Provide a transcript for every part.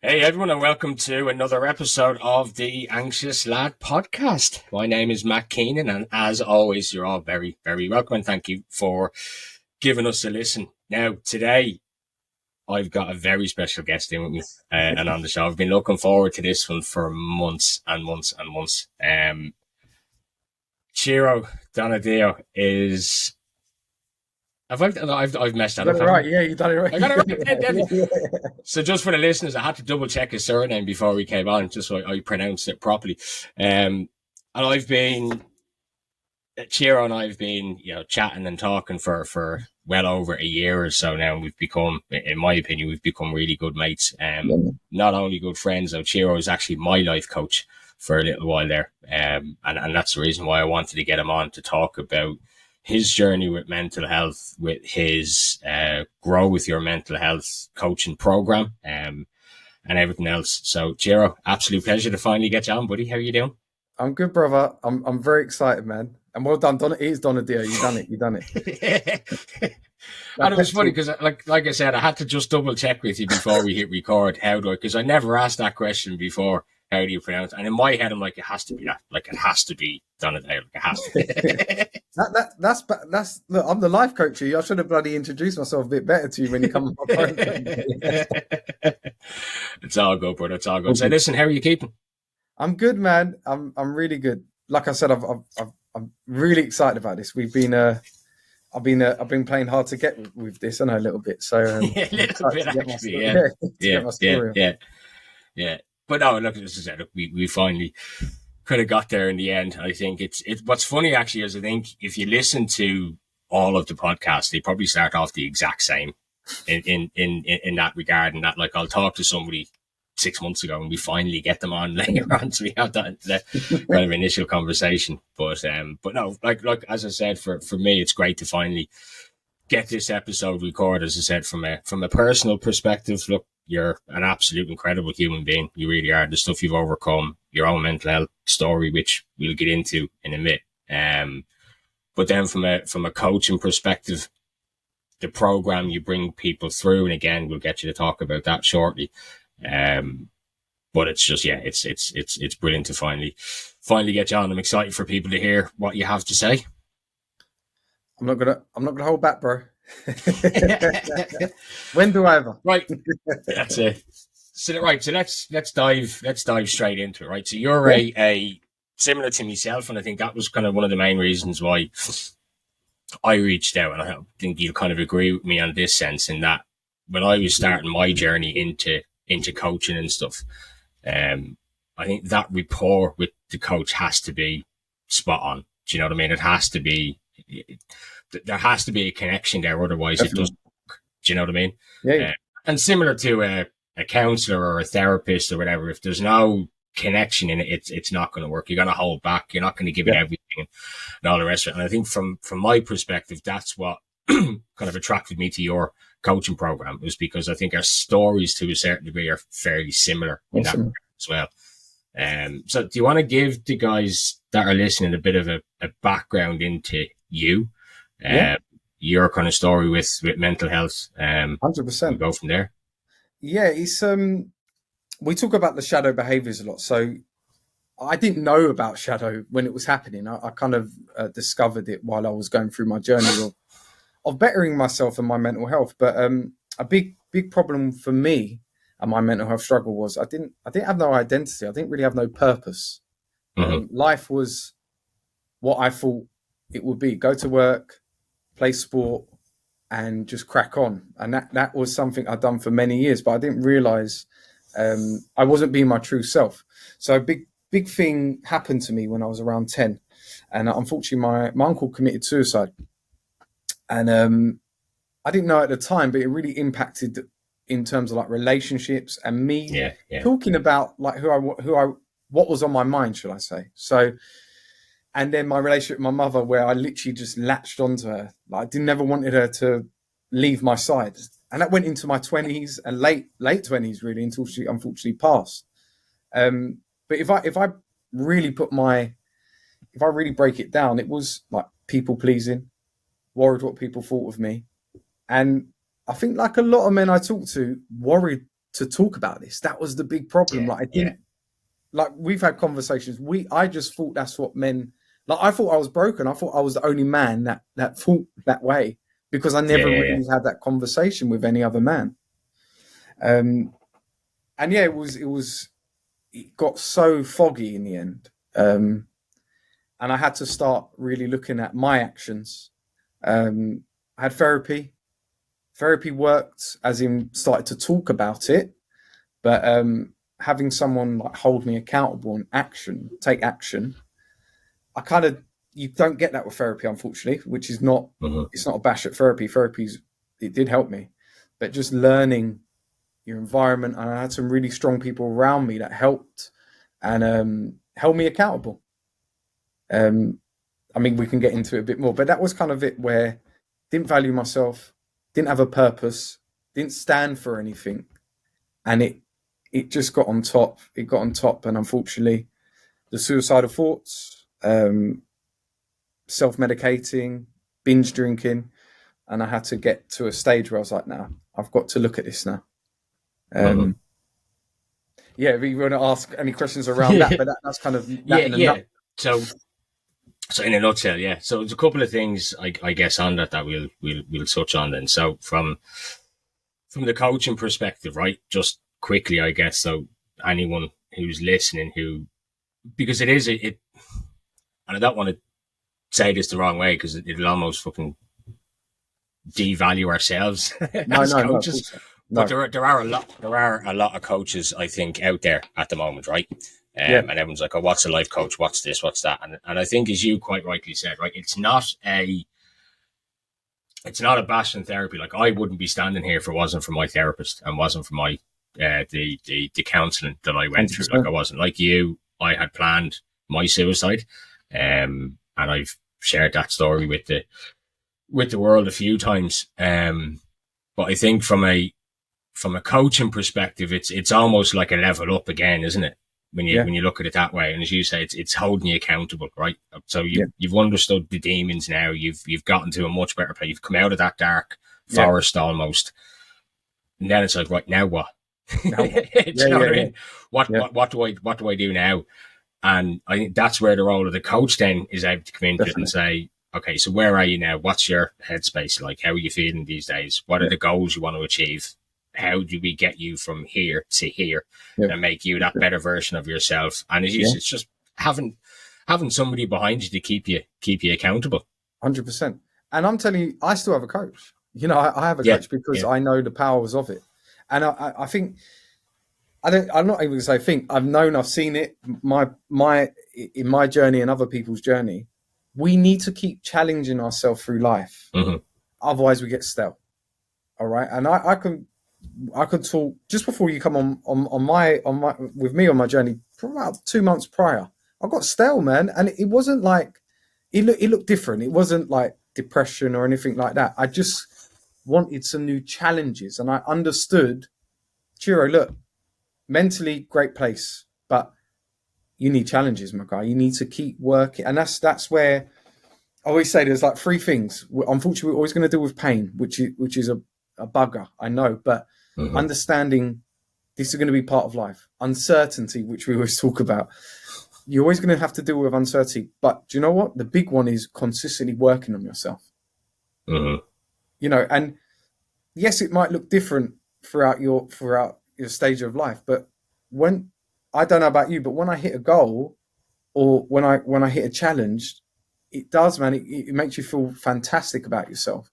Hey everyone, and welcome to another episode of the Anxious Lad podcast. My name is Matt Keenan, and as always, you're all very, very welcome. And thank you for giving us a listen. Now, today, I've got a very special guest in with me and on the show. I've been looking forward to this one for months and months and months. Ciro Donadio is. I've messed You that got up. it right. Yeah, you done it right. I got it right. So just for the listeners, I had to double check his surname before we came on, just so I pronounced it properly. And Ciro and I've been, chatting and talking for well over a year or so now. We've become, in my opinion, really good mates. Not only good friends, though. Ciro is actually my life coach for a little while there. And that's the reason why I wanted to get him on to talk about his journey with mental health, with his Grow With Your Mental Health coaching program, and everything else. So, Ciro, absolute pleasure to finally get you on, buddy. How are you doing? I'm good, brother. I'm very excited, man. And well done. It is Donadio. You done it. You done it. And it was funny because, like I said, I had to just double check with you before we hit record. Because I never asked that question before. How do you pronounce it? And in my head, I'm like, it has to be that. Like, it has to be Donadio. It has to be. That's look, I'm the life coach here. I should have bloody introduced myself a bit better to you when you come on my phone. It's all good, brother. It's all good. So listen, how are you keeping? I'm good, man. I'm really good. Like I said, I'm really excited about this. I've been playing hard to get with this, I know, a little bit. So a little bit actually, yeah. But no, look, as I said, look, we finally kind of got there in the end. I think it's what's funny actually is I think if you listen to all of the podcasts, they probably start off the exact same in that regard. And that, like, I'll talk to somebody 6 months ago and we finally get them on later on, so we have that kind of initial conversation. But no, like as I said, for me, it's great to finally get this episode recorded. As I said, from a personal perspective, look, you're an absolute incredible human being. You really are. The stuff you've overcome, your own mental health story, which we'll get into in a minute. But then from a coaching perspective, the program you bring people through, and again, we'll get you to talk about that shortly. But it's just, it's brilliant to finally get you on. I'm excited for people to hear what you have to say. I'm not gonna hold back, bro. When do I ever? Right, that's it. So let's dive straight into it. Right, so you're a similar to myself, and I think that was kind of one of the main reasons why I reached out, and I think you'll kind of agree with me on this sense, in that when I was starting my journey into coaching and stuff, I think that rapport with the coach has to be spot on. Do you know what I mean? It has to be. There has to be a connection there, otherwise Definitely. It doesn't work. Do you know what I mean? Yeah. And similar to a counselor or a therapist or whatever, if there's no connection in it, it's not going to work. You're going to hold back. You're not going to give it everything and all the rest of it. And I think from my perspective, that's what kind of attracted me to your coaching program, was because I think our stories to a certain degree are fairly similar in that as well. So do you want to give the guys that are listening a bit of a background into you? Your kind of story with mental health. 100%. Go from there. Yeah, it's we talk about the shadow behaviors a lot. So I didn't know about shadow when it was happening. I kind of discovered it while I was going through my journey of bettering myself and my mental health. But a big problem for me and my mental health struggle was I didn't have no identity. I didn't really have no purpose. Life was what I thought it would be: go to work, play sport, and just crack on. And that was something I'd done for many years, but I didn't realize I wasn't being my true self. So a big thing happened to me when I was around 10. And unfortunately, my uncle committed suicide. And I didn't know at the time, but it really impacted in terms of like relationships and me talking about like what was on my mind, should I say. So, and then my relationship with my mother, where I literally just latched onto her. Like, I never wanted her to leave my side. And that went into my 20s and late 20s, really, until she unfortunately passed. But if I really break it down, it was like people pleasing, worried what people thought of me. And I think, like a lot of men I talk to, worried to talk about this. That was the big problem. Like I didn't, like we've had conversations. I just thought that's what men, like I thought I was broken. I thought I was the only man that thought that way, because I never really had that conversation with any other man. And yeah, it got so foggy in the end. And I had to start really looking at my actions. I had therapy. Therapy worked, as in started to talk about it, but having someone like hold me accountable and take action, you don't get that with therapy, unfortunately, which is not, it's not a bash at therapy. It did help me, but just learning your environment. And I had some really strong people around me that helped and held me accountable. I mean, we can get into it a bit more, but that was kind of it, where didn't value myself, didn't have a purpose, didn't stand for anything. And it just got on top. It got on top. And unfortunately, the suicidal thoughts, self-medicating, binge drinking. And I had to get to a stage where I was like, no, I've got to look at this now. Yeah, if you want to ask any questions around that, but that's kind of that. So in a nutshell, yeah. So there's a couple of things I guess on that we'll touch on then. So from the coaching perspective, right? Just quickly, I guess. So anyone who's listening, because it is and I don't want to say this the wrong way, because it'll almost fucking devalue ourselves as coaches. No. But there are a lot of coaches, I think, out there at the moment, right? And everyone's like, oh, what's a life coach? What's this? What's that? And I think, as you quite rightly said, right, it's not a bash in therapy. Like, I wouldn't be standing here if it wasn't for my therapist and wasn't for my the counselling that I went 100%. Through. Like, I wasn't like you. I had planned my suicide, and I've shared that story with the world a few times. But I think from a coaching perspective, it's almost like a level up again, isn't it? When you look at it that way, and as you say, it's holding you accountable, right? So you've understood the demons now. You've gotten to a much better place. You've come out of that dark forest almost, and then it's like, right, now what? You know what I mean? What do I do now? And I think that's where the role of the coach then is able to come into it and say, okay, so where are you now? What's your headspace like? How are you feeling these days? What are the goals you want to achieve? How do we get you from here to here and make you that better version of yourself? And as you said, it's just having somebody behind you to keep you accountable. 100%. And I'm telling you, I still have a coach. You know, I have a coach because I know the powers of it. And I think, I'm not even going to say think, I've seen it, in my journey and other people's journey. We need to keep challenging ourselves through life. Otherwise we get stale. All right. And I could talk just before you come on my with me on my journey for about 2 months prior. I got stale, man. And it wasn't like, it looked different. It wasn't like depression or anything like that. I just wanted some new challenges. And I understood, Ciro, look, mentally great place, but you need challenges, my guy. You need to keep working. And that's where I always say there's like 3 things. Unfortunately, we're always going to deal with pain, which is a bugger, I know, but understanding this is going to be part of life. Uncertainty, which we always talk about. You're always going to have to deal with uncertainty. But do you know what? The big one is consistently working on yourself. You know, and yes, it might look different throughout your stage of life, but when, I don't know about you, but when I hit a goal or when I hit a challenge, it does, man. It makes you feel fantastic about yourself.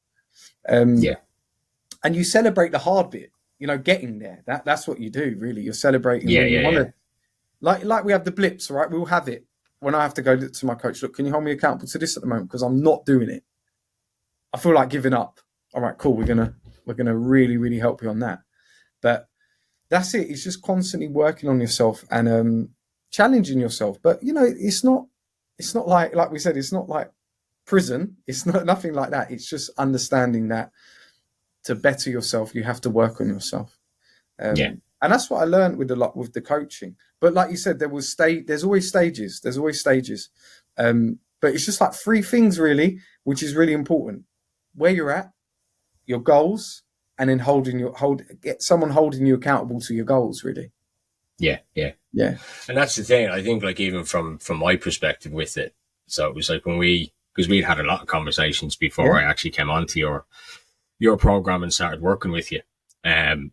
And you celebrate the hard bit, you know, getting there. That's what you do, really. You're celebrating. Like we have the blips, right? We'll have it. When I have to go to my coach, look, can you hold me accountable to this at the moment? Because I'm not doing it. I feel like giving up. All right, cool. We're gonna really, really help you on that. But that's it. It's just constantly working on yourself and challenging yourself. But you know, it's not like we said, it's not like prison. It's not nothing like that. It's just understanding that to better yourself, you have to work on yourself. And that's what I learned with the coaching. But like you said, there's always stages. But it's just like 3 things really, which is really important: where you're at, your goals, and then get someone holding you accountable to your goals, really. Yeah. Yeah. And that's the thing. I think, like, even from my perspective with it, so it was like because we'd had a lot of conversations before I actually came onto your program and started working with you. And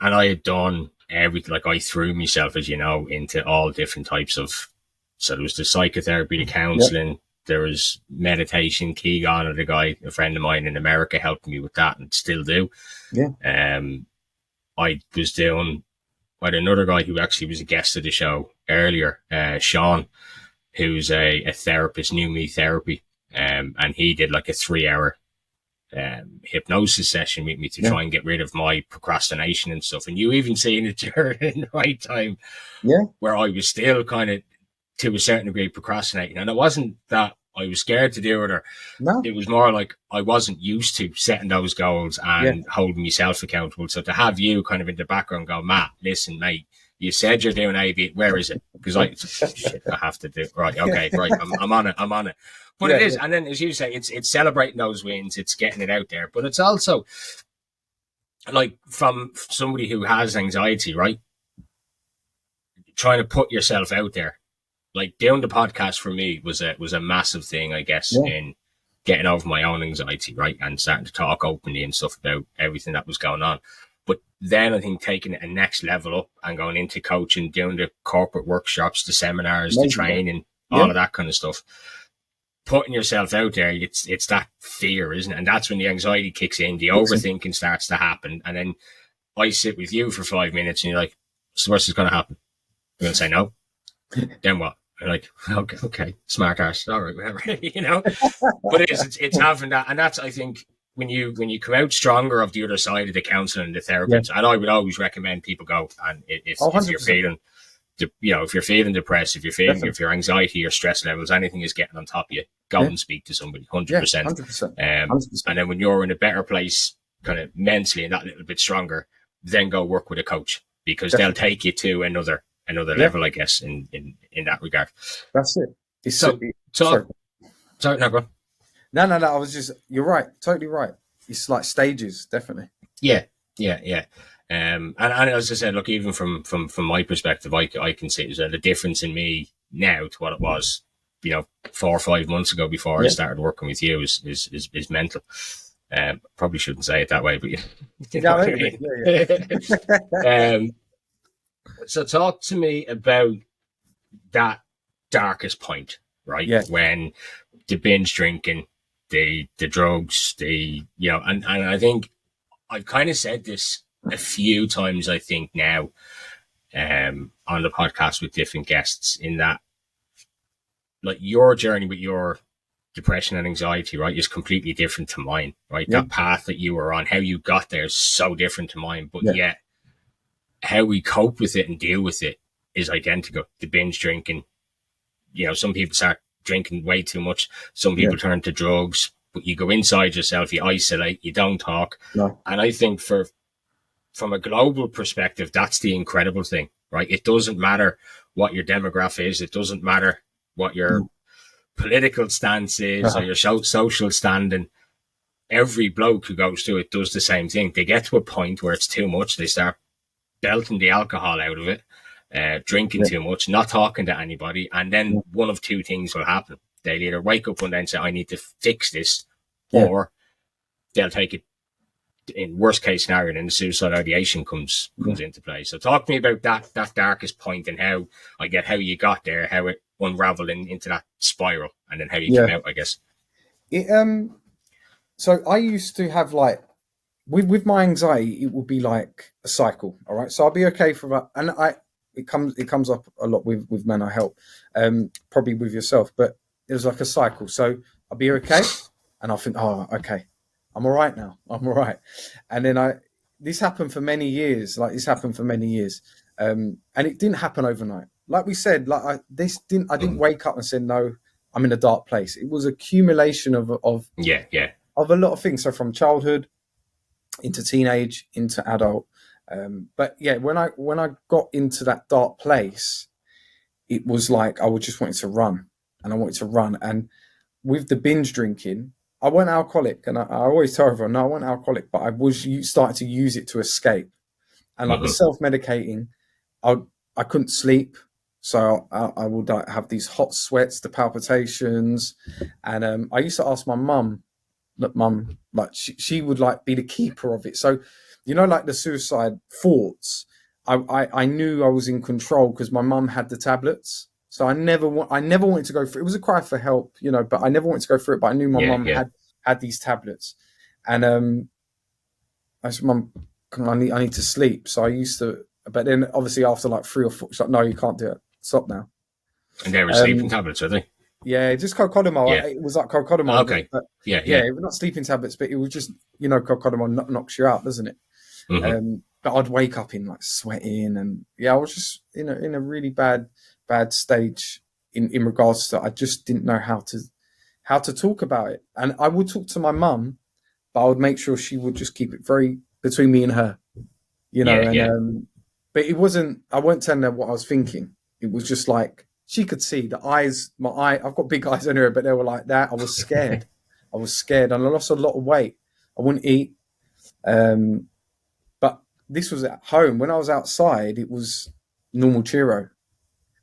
I had done everything. Like, I threw myself, as you know, into all different types of, so there was the psychotherapy, the counseling, there was meditation. Keegan, a friend of mine in America, helped me with that and still do. Yeah. I was doing with another guy who actually was a guest of the show earlier, Sean, who's a therapist, New Me Therapy. And he did like a 3-hour hypnosis session with me to try and get rid of my procrastination and stuff. And you even seen it during the right time, where I was still kind of, to a certain degree, procrastinating. And it wasn't that I was scared to do it, or it was more like I wasn't used to setting those goals and holding myself accountable. So to have you kind of in the background go, Matt, listen, mate, you said you're doing A, B, where is it? Because I have to do it. Right, okay, right, I'm on it. But it is, and then, as you say, it's celebrating those wins, it's getting it out there. But it's also, like, from somebody who has anxiety, right? Trying to put yourself out there. Like, doing the podcast for me was a massive thing, I guess, in getting over my own anxiety, right? And starting to talk openly and stuff about everything that was going on. But then I think taking it a next level up and going into coaching, doing the corporate workshops, the seminars, the training, all of that kind of stuff, putting yourself out there, it's that fear, isn't it? And that's when the anxiety kicks in, the overthinking starts to happen. And then I sit with you for 5 minutes and you're like, so what's going to happen? You're going to say no? Then what? You're like, okay, smart ass, all right, whatever, you know. But it's having that, and that's, I think, when you come out stronger of the other side of the counselling and the therapy. And I would always recommend people go, and if you're feeling, if you're feeling depressed, if you're feeling, if your anxiety, your stress levels, anything is getting on top of you, go and speak to somebody, 100%. 100%. And then when you're in a better place, kind of mentally, and that little bit stronger, then go work with a coach, because they'll take you to another level, I guess, in that regard. That's it. Sorry, no, go on. No. I was just, you're right, totally right. It's like stages, definitely. Yeah. And as I said, look, even from my perspective, I can see there's a difference in me now to what it was, 4 or 5 months ago before I started working with you is mental. Probably shouldn't say it that way, but you know what I mean. So talk to me about that darkest point, right? Yeah. When the binge drinking, the drugs, and I think I've kind of said this a few times, I think now, on the podcast with different guests, in that, like, your journey with your depression and anxiety, right, is completely different to mine, right? That path that you were on, how you got there, is so different to mine, but yet how we cope with it and deal with it is identical. The binge drinking, some people start drinking way too much. Some people turn to drugs, but you go inside yourself, you isolate, you don't talk. No. And I think from a global perspective, that's the incredible thing, right? It doesn't matter what your demographic is. It doesn't matter what your political stance is or your social standing. Every bloke who goes through it does the same thing. They get to a point where it's too much. They start belting the alcohol out of it, drinking too much, not talking to anybody, and then one of two things will happen. They'll either wake up one day and say, I need to fix this, or they'll take it, in worst case scenario, then the suicide ideation comes into play. So talk to me about that darkest point and how you got there, how it unraveled into that spiral, and then how you came out, I guess. So I used to have, like, with my anxiety, it would be like a cycle. All right. So I'll be okay for that. And it comes up a lot with men I help, probably with yourself, but it was like a cycle. So I'll be okay. And I'll think, oh, okay, I'm all right now. I'm all right. And then this happened for many years. And it didn't happen overnight. Like we said, I didn't wake up and say, no, I'm in a dark place. It was accumulation of a lot of things. So from childhood into teenage, into adult. But yeah, when I got into that dark place, it was like I just wanted to run. And with the binge drinking, I wasn't alcoholic, and I always tell everyone, no, I wasn't alcoholic, but I was starting to use it to escape. And like the self-medicating, I couldn't sleep, so I would like, have these hot sweats, the palpitations, and I used to ask my mum, look, mum, like she would like be the keeper of it. So, you know, like the suicide thoughts, I knew I was in control because my mum had the tablets. So I never wanted to go through. It was a cry for help, you know, but I never wanted to go through it. But I knew my mum had these tablets, and I said, "Mum, I need to sleep." So I used to, but then obviously after like 3 or 4, she's like, "No, you can't do it. Stop now." And they were sleeping tablets, were they? Yeah, just cocodamol. Yeah. It was like cocodamol. Okay. But, yeah. It was not sleeping tablets, but it was just, you know, cocodamol knocks you out, doesn't it? But I'd wake up in like sweating, and I was just in a really bad stage in regards to, I just didn't know how to talk about it. And I would talk to my mum, but I would make sure she would just keep it very between me and her, you know. But it wasn't, I weren't telling her what I was thinking. It was just like, she could see the eyes, I've got big eyes anyway, but they were like that. I was scared. And I lost a lot of weight. I wouldn't eat. But this was at home. When I was outside, it was normal Ciro.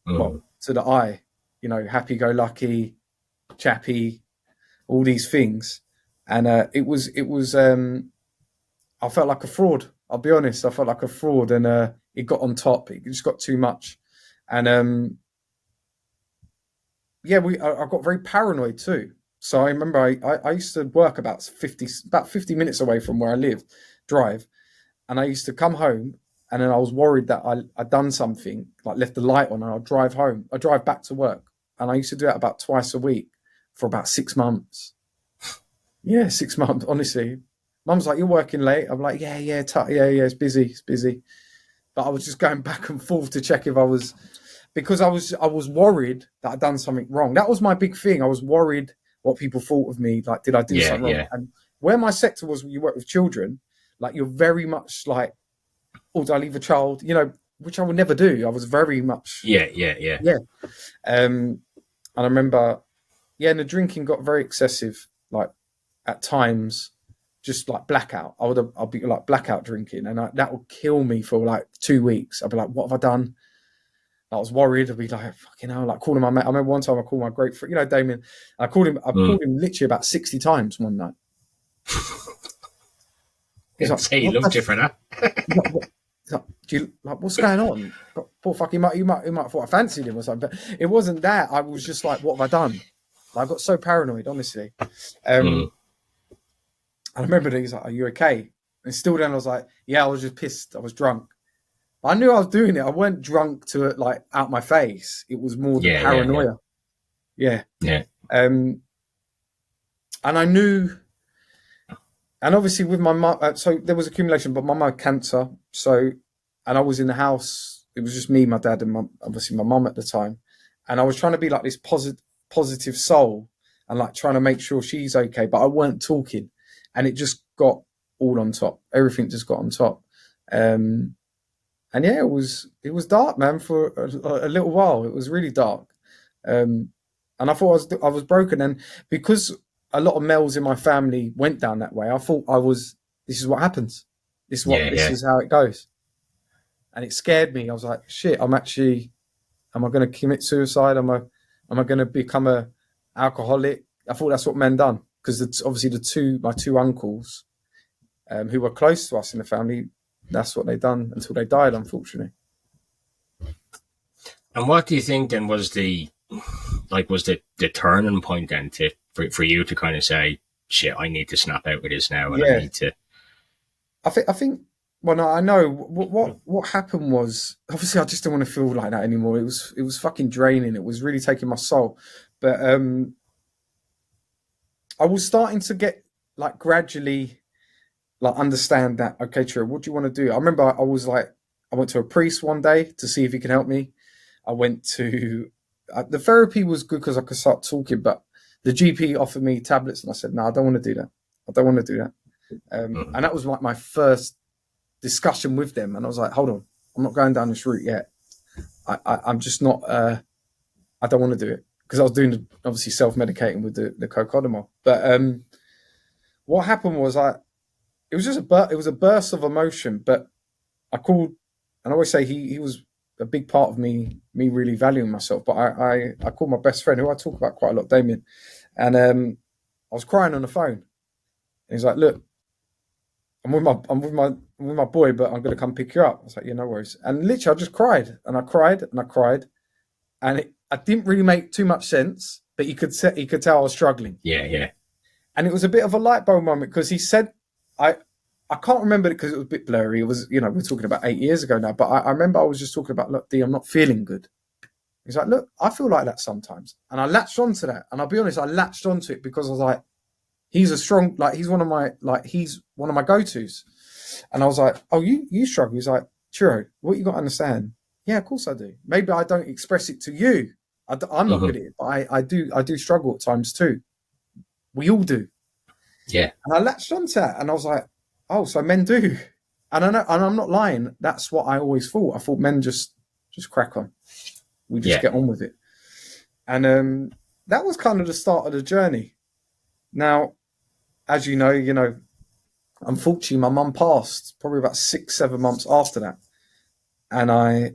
Well, to the eye, you know, happy-go-lucky, chappy, all these things. And it was I felt like a fraud. I'll be honest. I felt like a fraud, and it got on top. It just got too much. And I got very paranoid too. So I remember I used to work about 50 minutes away from where I lived, drive. And I used to come home, and then I was worried that I'd done something, like left the light on, and I'd drive home. I'd drive back to work. And I used to do that about twice a week for about 6 months. Yeah, 6 months, honestly. Mum's like, "You're working late." I'm like, yeah, it's busy. But I was just going back and forth to check if I was, because I was worried that I'd done something wrong. That was my big thing. I was worried what people thought of me. Like, did I do something wrong? And where my sector was, when you work with children, like, you're very much like, oh, did I leave a child? You know, which I would never do. I was very much Yeah. And I remember, and the drinking got very excessive. Like, at times, just like blackout. I'll be like blackout drinking, and that would kill me for like 2 weeks. I'd be like, "What have I done?" I was worried. I'd be like, "Fucking hell!" Like, calling my mate. I remember one time I called my great friend, you know, Damien. I called him literally about 60 times one night. He's like, "Say he loved you for that." Like, do you like, what's going on? Poor fuck, he might have thought I fancied him or something, but it wasn't that. I was just like, "What have I done?" Like, I got so paranoid, honestly. I remember that he's like, "Are you okay?" And still then I was like, "Yeah, I was just pissed. I was drunk." I knew I was doing it. I weren't drunk to it, like, out my face. It was more the paranoia. Yeah. And I knew, and obviously with my mum, so there was accumulation, but my mum had cancer. So, and I was in the house. It was just me, my dad, and obviously my mum at the time. And I was trying to be like this positive soul, and like trying to make sure she's okay, but I weren't talking. And it just got all on top. Everything just got on top. And it was dark, man, for a little while. It was really dark. And I thought I was broken. And because a lot of males in my family went down that way, I thought this is what happens. This is how it goes. And it scared me. I was like, shit, am I going to commit suicide? Am I going to become a alcoholic? I thought that's what men done. Because it's obviously my two uncles, who were close to us in the family, that's what they done until they died, unfortunately. And what do you think then was the turning point then for you to kind of say, shit, I need to snap out with this now, and I need to. I think. Well, no, I know what happened was, obviously I just didn't want to feel like that anymore. It was fucking draining. It was really taking my soul, but I was starting to get, like, gradually, like, understand that, okay, Ciro, what do you want to do? I remember I went to a priest one day to see if he could help me. I went to, the therapy was good because I could start talking, but the GP offered me tablets, and I said, no, I don't want to do that. And that was like my first discussion with them. And I was like, hold on, I'm not going down this route yet. I'm just not, I don't want to do it. Because I was doing, obviously, self-medicating with the cocodamol. But what happened was it was just it was a burst of emotion, but I called, and I always say he was a big part of me really valuing myself. But I called my best friend, who I talk about quite a lot, Damien, and I was crying on the phone. And he's like, "Look, I'm with my boy, but I'm gonna come pick you up." I was like, "Yeah, no worries." And literally, I just cried, and I cried, and I cried, and I didn't really make too much sense, but he could tell I was struggling. Yeah, yeah. And it was a bit of a light bulb moment, because he said, I can't remember it because it was a bit blurry. It was, we're talking about 8 years ago now, but I remember I was just talking about, "Look, D, I'm not feeling good." He's like, "Look, I feel like that sometimes." And I latched onto that. And I'll be honest, I latched onto it because I was like, he's one of my go-tos. And I was like, "Oh, you struggle?" He's like, "Ciro, what you got to understand?" "Yeah, of course I do. Maybe I don't express it to you. I'm not good at it, but I do struggle at times too. We all do." Yeah. And I latched onto that, and I was like, "Oh, so men do." And I know, and I'm not lying. That's what I always thought. I thought men just crack on. We just get on with it. And that was kind of the start of the journey. Now, as you know, unfortunately, my mum passed probably about 6-7 months after that, and I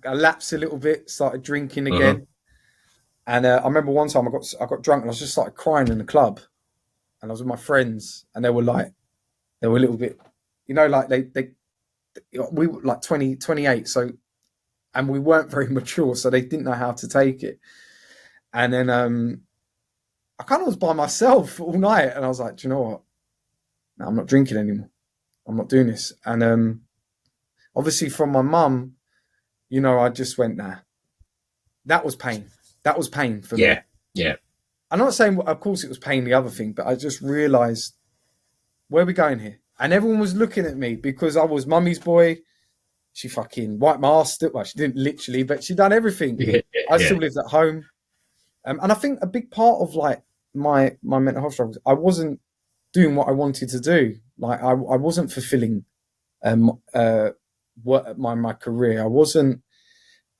lapsed a little bit, started drinking again. And I remember one time I got drunk, and I just started crying in the club, and I was with my friends, and they were a little bit, like we were like 20, 28, so, and we weren't very mature, so they didn't know how to take it. And then I kind of was by myself all night, and I was like, "Do you know what? No, I'm not drinking anymore. I'm not doing this." And obviously from my mum, I just went, "Nah." That was pain. That was pain for me. Yeah. I'm not saying, of course, it was pain, the other thing, but I just realised, where are we going here? And everyone was looking at me because I was mummy's boy. She fucking wiped my ass. Well, she didn't literally, but she done everything. I still lived at home. And I think a big part of like my mental health struggles, I wasn't doing what I wanted to do. Like I wasn't fulfilling what my career. I wasn't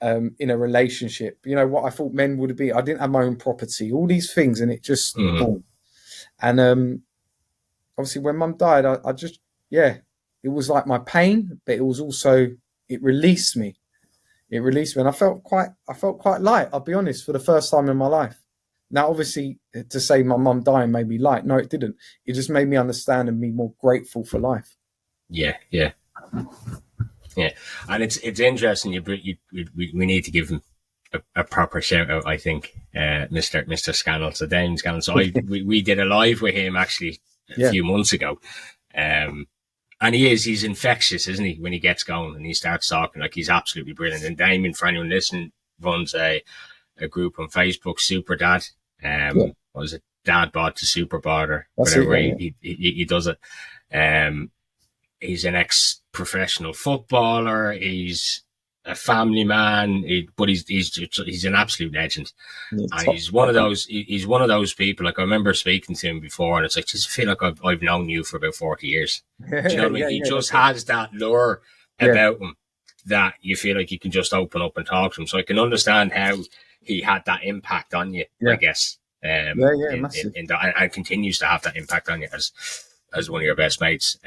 in a relationship. What I thought men would be. I didn't have my own property. All these things, and it just boom. And obviously, when Mum died, I just it was like my pain, but it was also, it released me. It released me, and I felt quite light. I'll be honest, for the first time in my life. Now, obviously, to say my mum dying made me light, no, it didn't. It just made me understand and be more grateful for life. Yeah. And it's interesting. We need to give him a proper shout out. I think, Mr. Scannell, so Damien Scannell. So we did a live with him actually a few months ago. And he's infectious, isn't he? When he gets going and he starts talking, like, he's absolutely brilliant. And Damien, for anyone listening, runs a group on Facebook, Super Dad. What was it? Dad Bod to Super Bod, or whatever he does it. He's an ex-professional footballer. He's a family man, but he's an absolute legend. And he's one of those people. Like, I remember speaking to him before, and it's like, just feel like I've known you for about 40 years. Do you know what I mean? He just has that lure about him that you feel like you can just open up and talk to him. So I can understand how he had that impact on you, I guess. Massive. And continues to have that impact on you as one of your best mates.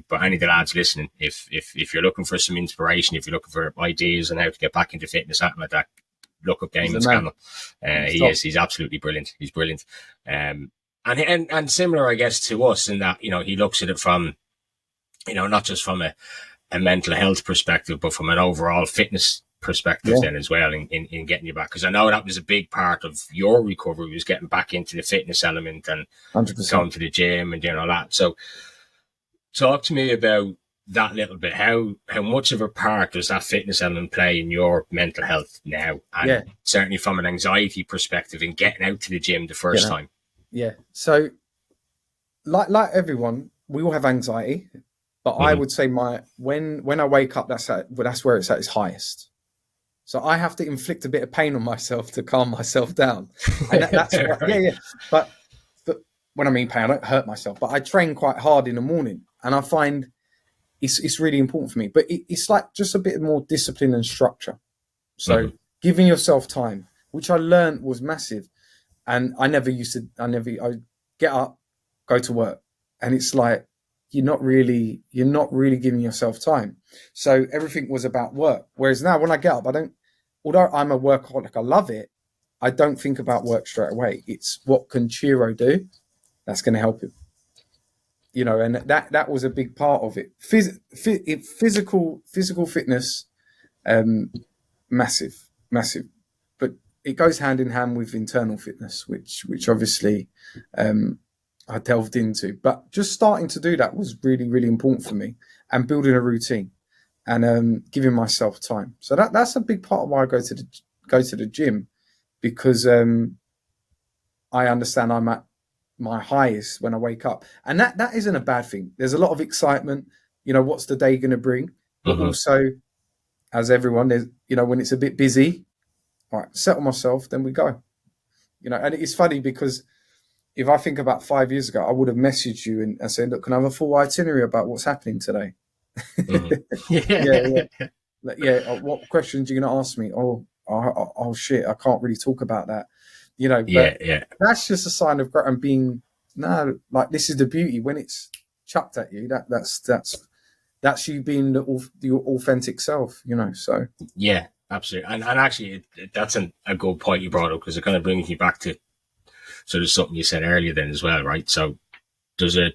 But any of the lads listening, if you're looking for some inspiration, if you're looking for ideas on how to get back into fitness, something like that, look up Damien Scannell. He's absolutely brilliant. He's brilliant. And similar, I guess, to us in that, he looks at it from, not just from a mental health perspective, but from an overall fitness perspective then as well, in getting you back. Because I know that was a big part of your recovery, was getting back into the fitness element and 100%. Going to the gym and doing all that. So talk to me about that little bit. How much of a part does that fitness element play in your mental health now? And certainly from an anxiety perspective in getting out to the gym the first time. Yeah. So like everyone, we all have anxiety, but I would say when I wake up, that's where it's at its highest. So I have to inflict a bit of pain on myself to calm myself down. And that's right. But when I mean pain, I don't hurt myself, but I train quite hard in the morning, and I find it's really important for me. But it's like just a bit more discipline and structure. So giving yourself time, which I learned was massive. And I get up, go to work. And it's like, you're not really giving yourself time. So everything was about work. Whereas now when I get up, although I'm a workaholic, I love it. I don't think about work straight away. It's what can Ciro do that's going to help him. And that was a big part of it. Physical fitness, massive. But it goes hand in hand with internal fitness, which obviously I delved into. But just starting to do that was really, really important for me, and building a routine and giving myself time. So that's a big part of why I go to the gym, because I understand I'm at my highest when I wake up, and that isn't a bad thing. There's a lot of excitement. What's the day going to bring? But also, as everyone, there's when it's a bit busy, all right, settle myself, then we go. And it's funny because if I think about 5 years ago, I would have messaged you and said, look, can I have a full itinerary about what's happening today? Yeah. What questions are you going to ask me? Oh shit, I can't really talk about that. But that's just a sign of growth and being, like, this is the beauty when it's chucked at you. That's you being your authentic self. So yeah, absolutely. And actually, that's a good point you brought up, because it kind of brings me back to sort of something you said earlier then as well, right? So when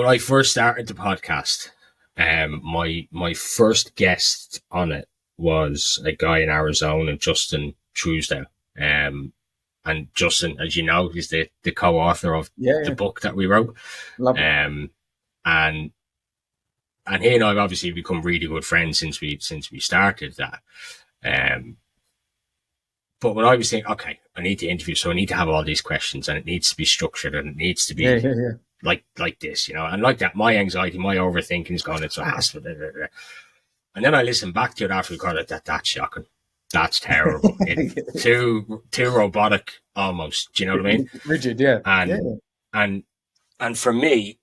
I first started the podcast, my first guest on it was a guy in Arizona, Justin Truesdale. And Justin, as you know, is the co-author of the book that we wrote. Love it. And he and I have obviously become really good friends since we started that. But when I was thinking, okay, I need to interview, so I need to have all these questions, and it needs to be structured, and it needs to be like this, and like that. My anxiety, my overthinking is gone. It's fast. And then I listened back to it after we got it. That's shocking. That's terrible. Too robotic almost. Do you know what I mean? Rigid, yeah. And for me,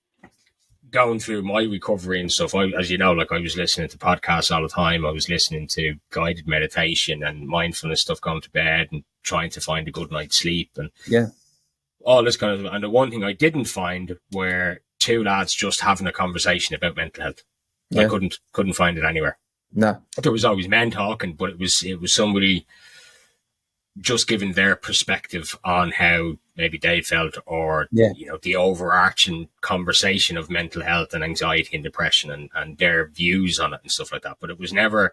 going through my recovery and stuff, as you know, like, I was listening to podcasts all the time. I was listening to guided meditation and mindfulness stuff, going to bed and trying to find a good night's sleep and all this kind of. And the one thing I didn't find were two lads just having a conversation about mental health. I couldn't find it anywhere. No, there was always men talking, but it was somebody just giving their perspective on how maybe they felt, or the overarching conversation of mental health and anxiety and depression and their views on it and stuff like that. But it was never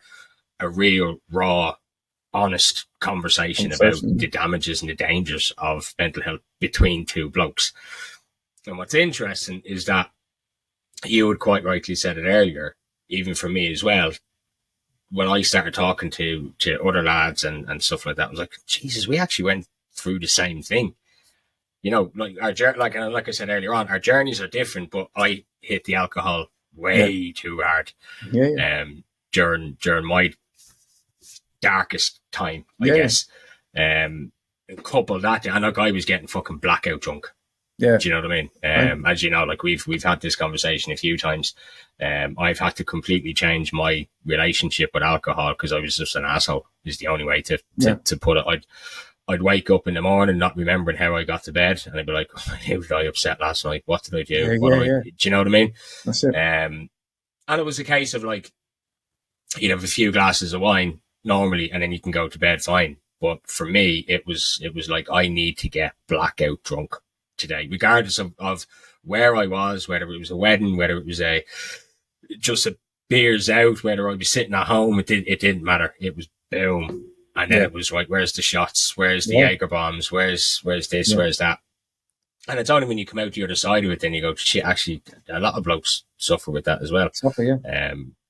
a real raw, honest conversation about the damages and the dangers of mental health between two blokes. And what's interesting is that you had quite rightly said it earlier, even for me as well, when I started talking to other lads and stuff like that, I was like, Jesus, we actually went through the same thing. Like I said earlier on, our journeys are different, but I hit the alcohol way too hard. During my darkest time, I guess. Couple that, and I was getting fucking blackout drunk. Do you know what I mean? As you know, like, we've had this conversation a few times. I've had to completely change my relationship with alcohol because I was just an asshole, is the only way to put it. I'd wake up in the morning not remembering how I got to bed, and I'd be like, how did I upset last night? What did I do? Do you know what I mean? That's it. And it was a case of, like, you'd have a few glasses of wine normally and then you can go to bed fine. But for me, it was like, I need to get blackout drunk today, regardless of where I was, whether it was a wedding, whether it was just a beers out, whether I was sitting at home, it didn't matter. It was boom. And then it was like, where's the shots? Where's the Jaeger bombs? Where's this? Where's that? And it's only when you come out the other side of it, then you go, shit, actually, a lot of blokes suffer with that as well.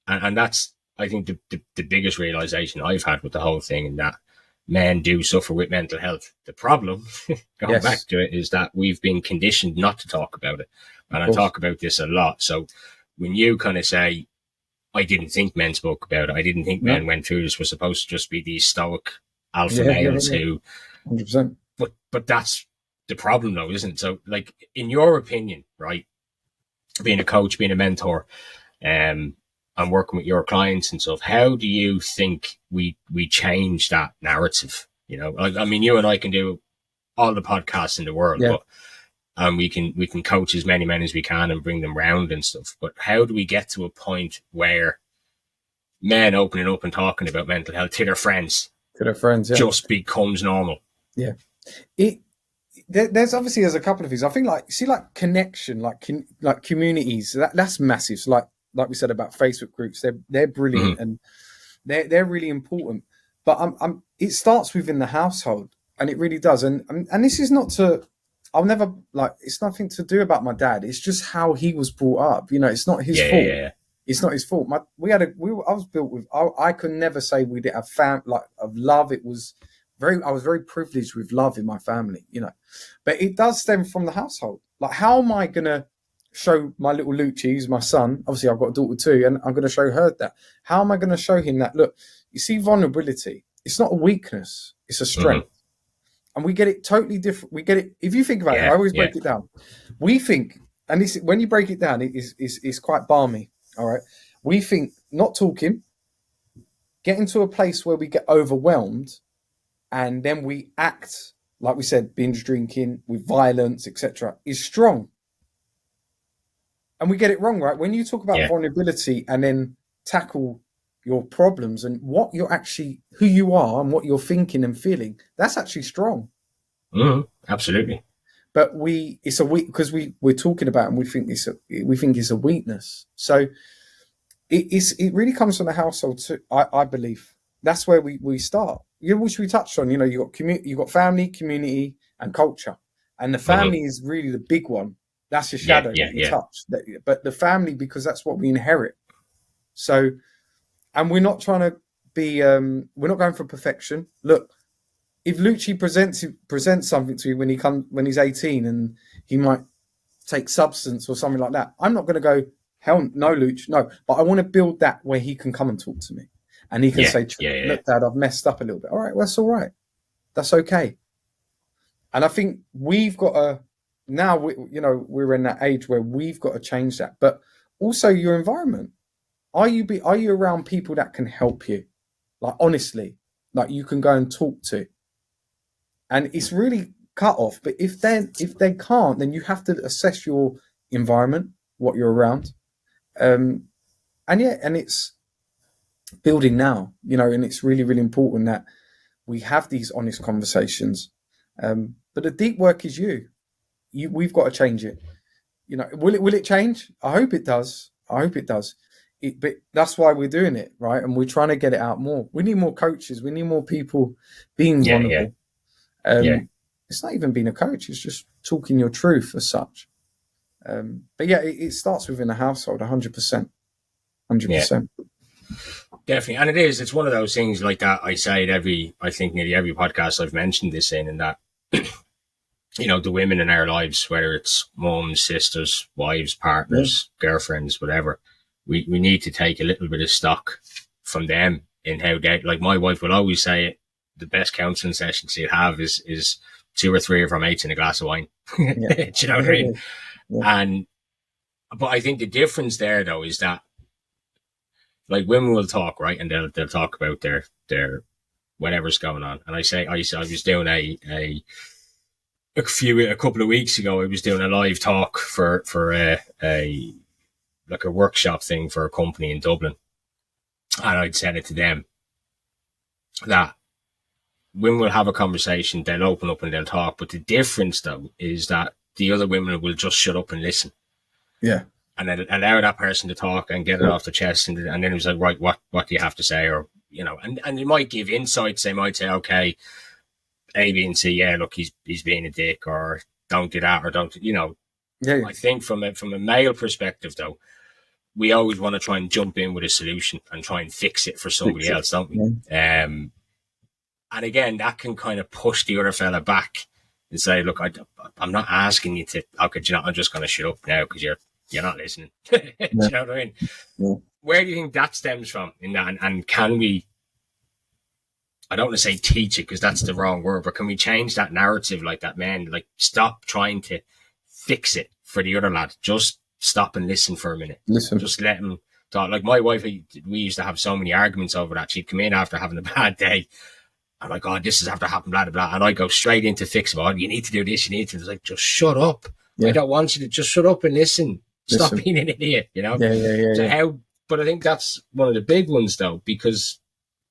And that's, I think, the biggest realization I've had with the whole thing, and that men do suffer with mental health. The problem, going back to it, is that we've been conditioned not to talk about it. And I talk about this a lot. So when you kind of say, I didn't think men spoke about it, I didn't think men went through this, we're supposed to just be these stoic alpha males who... 100%. But that's the problem, though, isn't it? So, like, in your opinion, right, being a coach, being a mentor, and working with your clients and stuff, how do you think we change that narrative? You know, I mean, you and I can do all the podcasts in the world, but and we can coach as many men as we can and bring them round and stuff. But how do we get to a point where men opening up and talking about mental health to their friends, just becomes normal? Yeah. There's a couple of things. I think like connection, like communities, that's massive. So like we said about Facebook groups, they're brilliant, and they're really important. But it starts within the household, and it really does. And this is not to, I'll never, like, it's nothing to do about my dad. It's just how he was brought up. It's not his fault. Yeah. It's not his fault. I was built with, I could never say we didn't have of love. I was very privileged with love in my family, but it does stem from the household. Like, how am I going to show my little Lucci, who's my son? Obviously I've got a daughter too, and I'm going to show her that. How am I going to show him that? Look, you see, vulnerability, it's not a weakness, it's a strength. And we get it totally different. We get it. If you think about it, I always break it down. We think, and this, when you break it down, it's quite balmy. All right. We think not talking, getting to a place where we get overwhelmed, and then we act, like we said, binge drinking with violence, etc., is strong. And we get it wrong, right? When you talk about vulnerability and then tackle your problems and what you're actually, who you are and what you're thinking and feeling, that's actually strong. Absolutely. But it's a weak, because we're talking about it and we think it's a weakness. So it really comes from the household too, I believe. That's where we start. Which we touched on. You got family, community, and culture, and the family is really the big one. That's your shadow that you touch. But the family, because that's what we inherit. So, and we're not trying to be. We're not going for perfection. Look, if Lucci presents something to you when he's 18 and he might take substance or something like that, I'm not going to go, hell no, Lucci, no. But I want to build that where he can come and talk to me. And he can say, look, Dad, I've messed up a little bit. All right, well, that's all right. That's okay. And I think we've got to, now, we're in that age where we've got to change that. But also your environment. Are you around people that can help you? Like, honestly, like you can go and talk to. And it's really cut off. But if they can't, then you have to assess your environment, what you're around. And it's building now, and it's really, really important that we have these honest conversations. But the deep work is we've got to change it. Will it change? I hope it does. But that's why we're doing it, right? And we're trying to get it out more. We need more coaches. We need more people being vulnerable. It's not even being a coach. It's just talking your truth as such. But it starts within the household, 100%. 100%. Definitely. And it's one of those things like that. I say it I think nearly every podcast I've mentioned this in, and that, the women in our lives, whether it's mums, sisters, wives, partners, girlfriends, whatever, we need to take a little bit of stock from them in how they, like my wife will always say it, the best counselling sessions you have is 2 or 3 of her mates in a glass of wine. Do you know what I mean? Yeah. But I think the difference there though is that, like, women will talk, right, and they'll talk about their whatever's going on. And I was doing a couple of weeks ago, I was doing a live talk for a workshop thing for a company in Dublin, and I'd said it to them that women will have a conversation, they'll open up and they'll talk, but the difference though is that the other women will just shut up and listen. Yeah. And then allow that person to talk and get it off the chest. And then it was like, right, what do you have to say? Or, and they might give insights. They might say, okay, A, B, and C, yeah, look, he's being a dick, or don't do that, or don't, I think from a male perspective though, we always want to try and jump in with a solution and try and fix it for somebody else, don't we? Yeah. And again, that can kind of push the other fella back and say, look, I'm not asking you to, okay, I'm just going to shut up now because you're not listening. Do you know what I mean? Yeah. Where do you think that stems from in that? And can we, I don't want to say teach it because that's the wrong word, but can we change that narrative like that, man? Like, stop trying to fix it for the other lad. Just stop and listen for a minute. Just let him talk. Like my wife, we used to have so many arguments over that. She'd come in after having a bad day. I'm like, oh, this is after happened, blah, blah, blah. And I go straight into fix. Oh, you need to do this. You need to. It's like, just shut up. Yeah. I don't want you to just shut up and listen. Stop being an idiot, you know? Yeah. But I think that's one of the big ones, though, because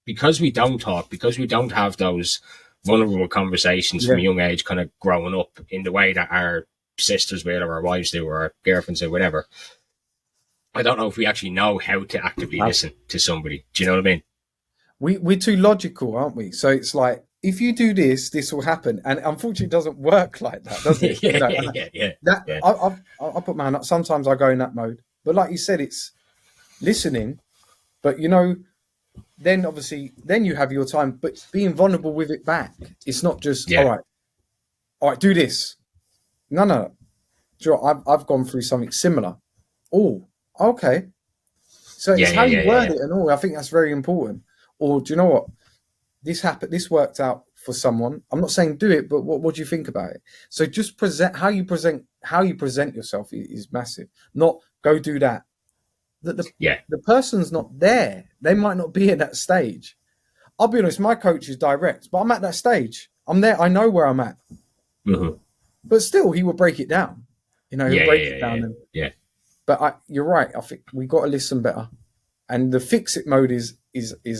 we don't talk, because we don't have those vulnerable conversations from a young age, kind of growing up in the way that our sisters will, or our wives do, or our girlfriends do, whatever. I don't know if we actually know how to actively listen to somebody. Do you know what I mean? We're too logical, aren't we? So it's like, if you do this, this will happen, and unfortunately, it doesn't work like that, does it? I put my hand up. Sometimes I go in that mode, but like you said, it's listening. But then obviously, then you have your time, but being vulnerable with it back. It's not just all right, do this. No. I've gone through something similar. Oh, okay. So it's how you word it and all. I think that's very important. Or do you know what? This happened. This worked out for someone. I'm not saying do it, but what do you think about it? So just how you present yourself is massive. Not go do that. The person's not there. They might not be at that stage. I'll be honest. My coach is direct, but I'm at that stage. I'm there. I know where I'm at. Mm-hmm. But still, he will break it down. He'll break it down. But you're right. I think we got to listen better. And the fix it mode is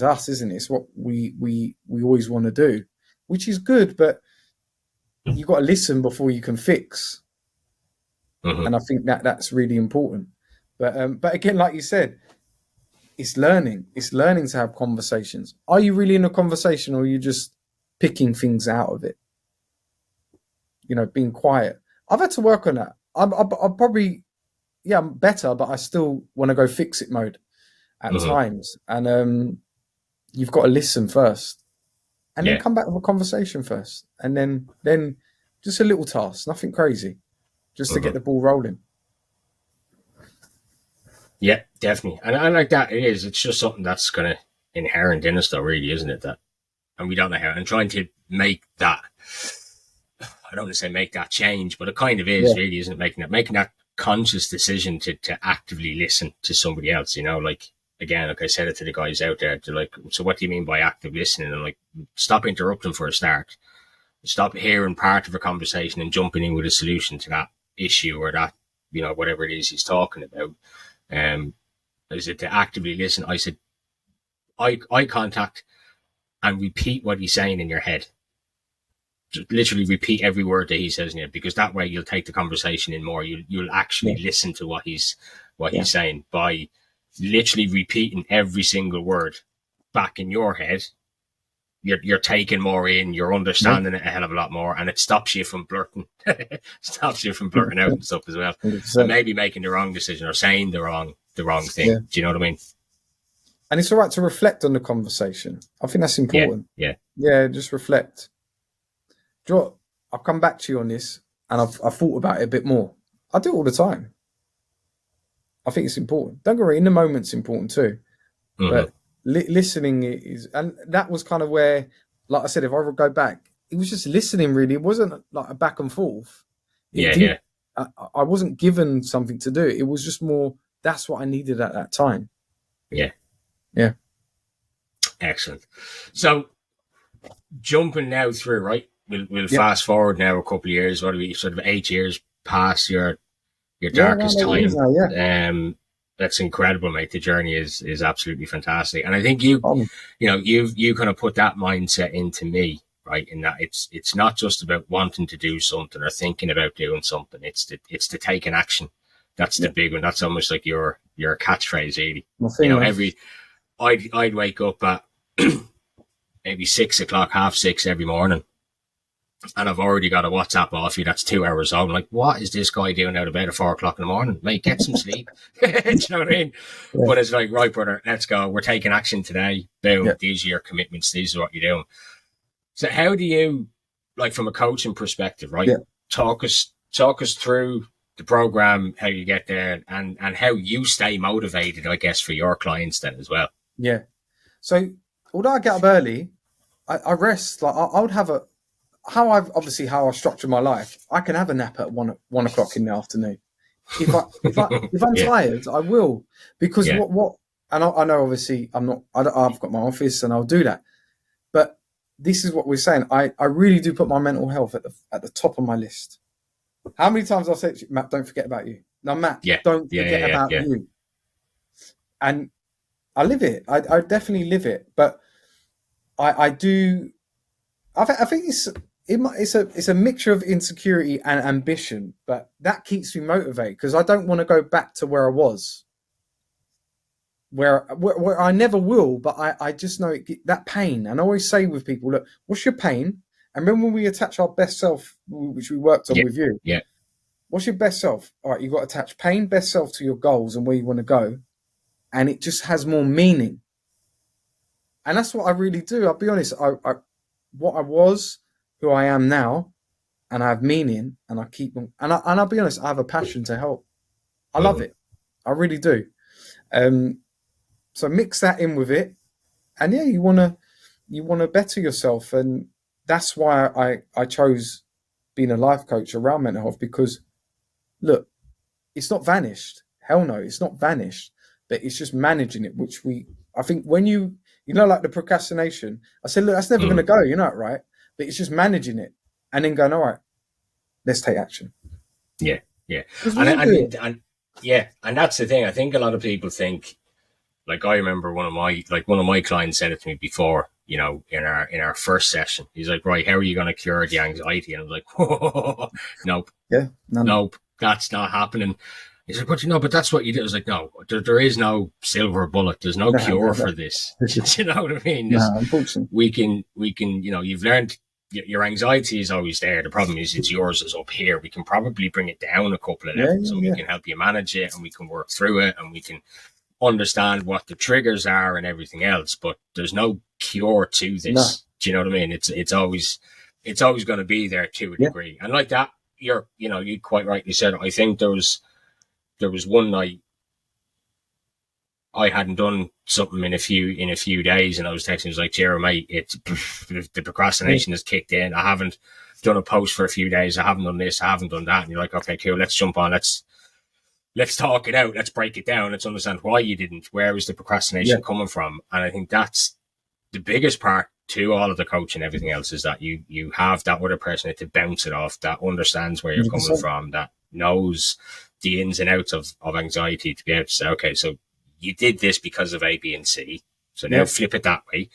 us, isn't it? It's what we always want to do, which is good. But you got to listen before you can fix. Mm-hmm. And I think that's really important. But again, like you said, it's learning. It's learning to have conversations. Are you really in a conversation, or are you just picking things out of it? Being quiet. I've had to work on that. I'm probably, I'm better, but I still want to go fix it mode at times. And you've got to listen first, and then come back with a conversation first, and then just a little task, nothing crazy, just to get the ball rolling. Yeah, definitely. And I like that. It's just something that's kind of inherent in us, though, really, isn't it? And we don't know how. And trying to make that, I don't want to say make that change, but it kind of is, really, isn't it? Making that conscious decision to actively listen to somebody else, like, again, like I said it to the guys out there, they're like, so what do you mean by active listening? And like, stop interrupting for a start. Stop hearing part of a conversation and jumping in with a solution to that issue or that, whatever it is he's talking about. I said to actively listen. I said, eye contact and repeat what he's saying in your head. Just literally repeat every word that he says in it, because that way you'll take the conversation in more. You'll actually listen to what he's saying by literally repeating every single word back in your head. You're taking more in, you're understanding it a hell of a lot more, and it stops you from blurting out and stuff as well. 100%. And maybe making the wrong decision or saying the wrong thing. Do you know what I mean? And it's all right to reflect on the conversation. I think that's important. Yeah, just reflect. Do you know what? I'll come back to you on this, and I've thought about it a bit more. I do it all the time. I think it's important. Don't get me wrong, in the moment's important too. But listening is, and that was kind of where, like I said, if I go back, it was just listening, really. It wasn't like a back and forth. I wasn't given something to do. It was just more, that's what I needed at that time. Yeah. Excellent. So jumping now through, right? We'll fast forward now a couple of years. What are we, sort of 8 years past your darkest time? That's incredible, mate. The journey is absolutely fantastic, and I think you kind of put that mindset into me, right? In that it's not just about wanting to do something or thinking about doing something. It's to take an action. That's the big one. That's almost like your catchphrase, really. I'd wake up at maybe 6 o'clock, 5:30 every morning, and I've already got a WhatsApp off you that's 2 hours old. I'm like, what is this guy doing out of bed at 4 o'clock in the morning? Mate, get some sleep. Do you know what I mean? Yeah. But it's like, right, brother, let's go. We're taking action today. Boom. Yeah. These are your commitments. These are what you're doing. So how do you, like, from a coaching perspective, right? Yeah. Talk us through the program, how you get there, and how you stay motivated, I guess, for your clients then as well. Yeah. So although I get up early, I rest. Like I would have how I structure my life. I can have a nap at 1 o'clock in the afternoon. If I'm tired, I will, because what and I know obviously I've got my office and I'll do that, but this is what we're saying. I really do put my mental health at the top of my list. How many times I've said to you, Matt, don't forget about you. No, Matt, Yeah, don't yeah, forget yeah, yeah, about yeah. you. And I live it. I definitely live it. But I do. I think it's a mixture of insecurity and ambition, but that keeps me motivated because I don't want to go back to where I was, where I never will. But I just know that pain. And I always say with people, look, what's your pain? And then when we attach our best self, which we worked on Yeah, with you, yeah. what's your best self? All right, you've got to attach pain, best self to your goals and where you want to go, and it just has more meaning. And that's what I really do. I'll be honest. What I was, who I am now, and I have meaning, and I keep on. And I'll be honest. I have a passion to help. I love it. I really do. So mix that in with it, and yeah, you wanna better yourself, and that's why I chose being a life coach around mental health because look, it's not vanished. Hell no, it's not vanished. But it's just managing it, which I think when like the procrastination, I said, look, that's never going to go, you know it, right? But it's just managing it and then going, all right, let's take action. Yeah, yeah. And yeah, and that's the thing. I think a lot of people think, like I remember one of my clients said it to me before, in our first session. He's like, right, how are you going to cure the anxiety? And I was like, whoa, nope. Yeah, nope, that's not happening. He's like, but that's what you do. I was like, no, there is no silver bullet. There's no cure for this. You know what I mean? Unfortunately. We can, you've learned your anxiety is always there. The problem is it's yours is up here. We can probably bring it down a couple of levels and we can help you manage it and we can work through it and we can understand what the triggers are and everything else. But there's no cure to this. No. Do you know what I mean? It's always going to be there to a degree. And like that, you quite rightly said, I think there was one night I hadn't done something in a few days, and I was texting. I was like, "Ciro, mate, the procrastination has kicked in. I haven't done a post for a few days. I haven't done this. I haven't done that." And you're like, "Okay, cool. Let's jump on. Let's talk it out. Let's break it down. Let's understand why you didn't. Where is the procrastination coming from?" And I think that's the biggest part to all of the coaching and everything else is that you have that other person to bounce it off, that understands where you're coming from, that knows the ins and outs of anxiety, to be able to say, okay, so you did this because of A, B, and C. So now flip it that way.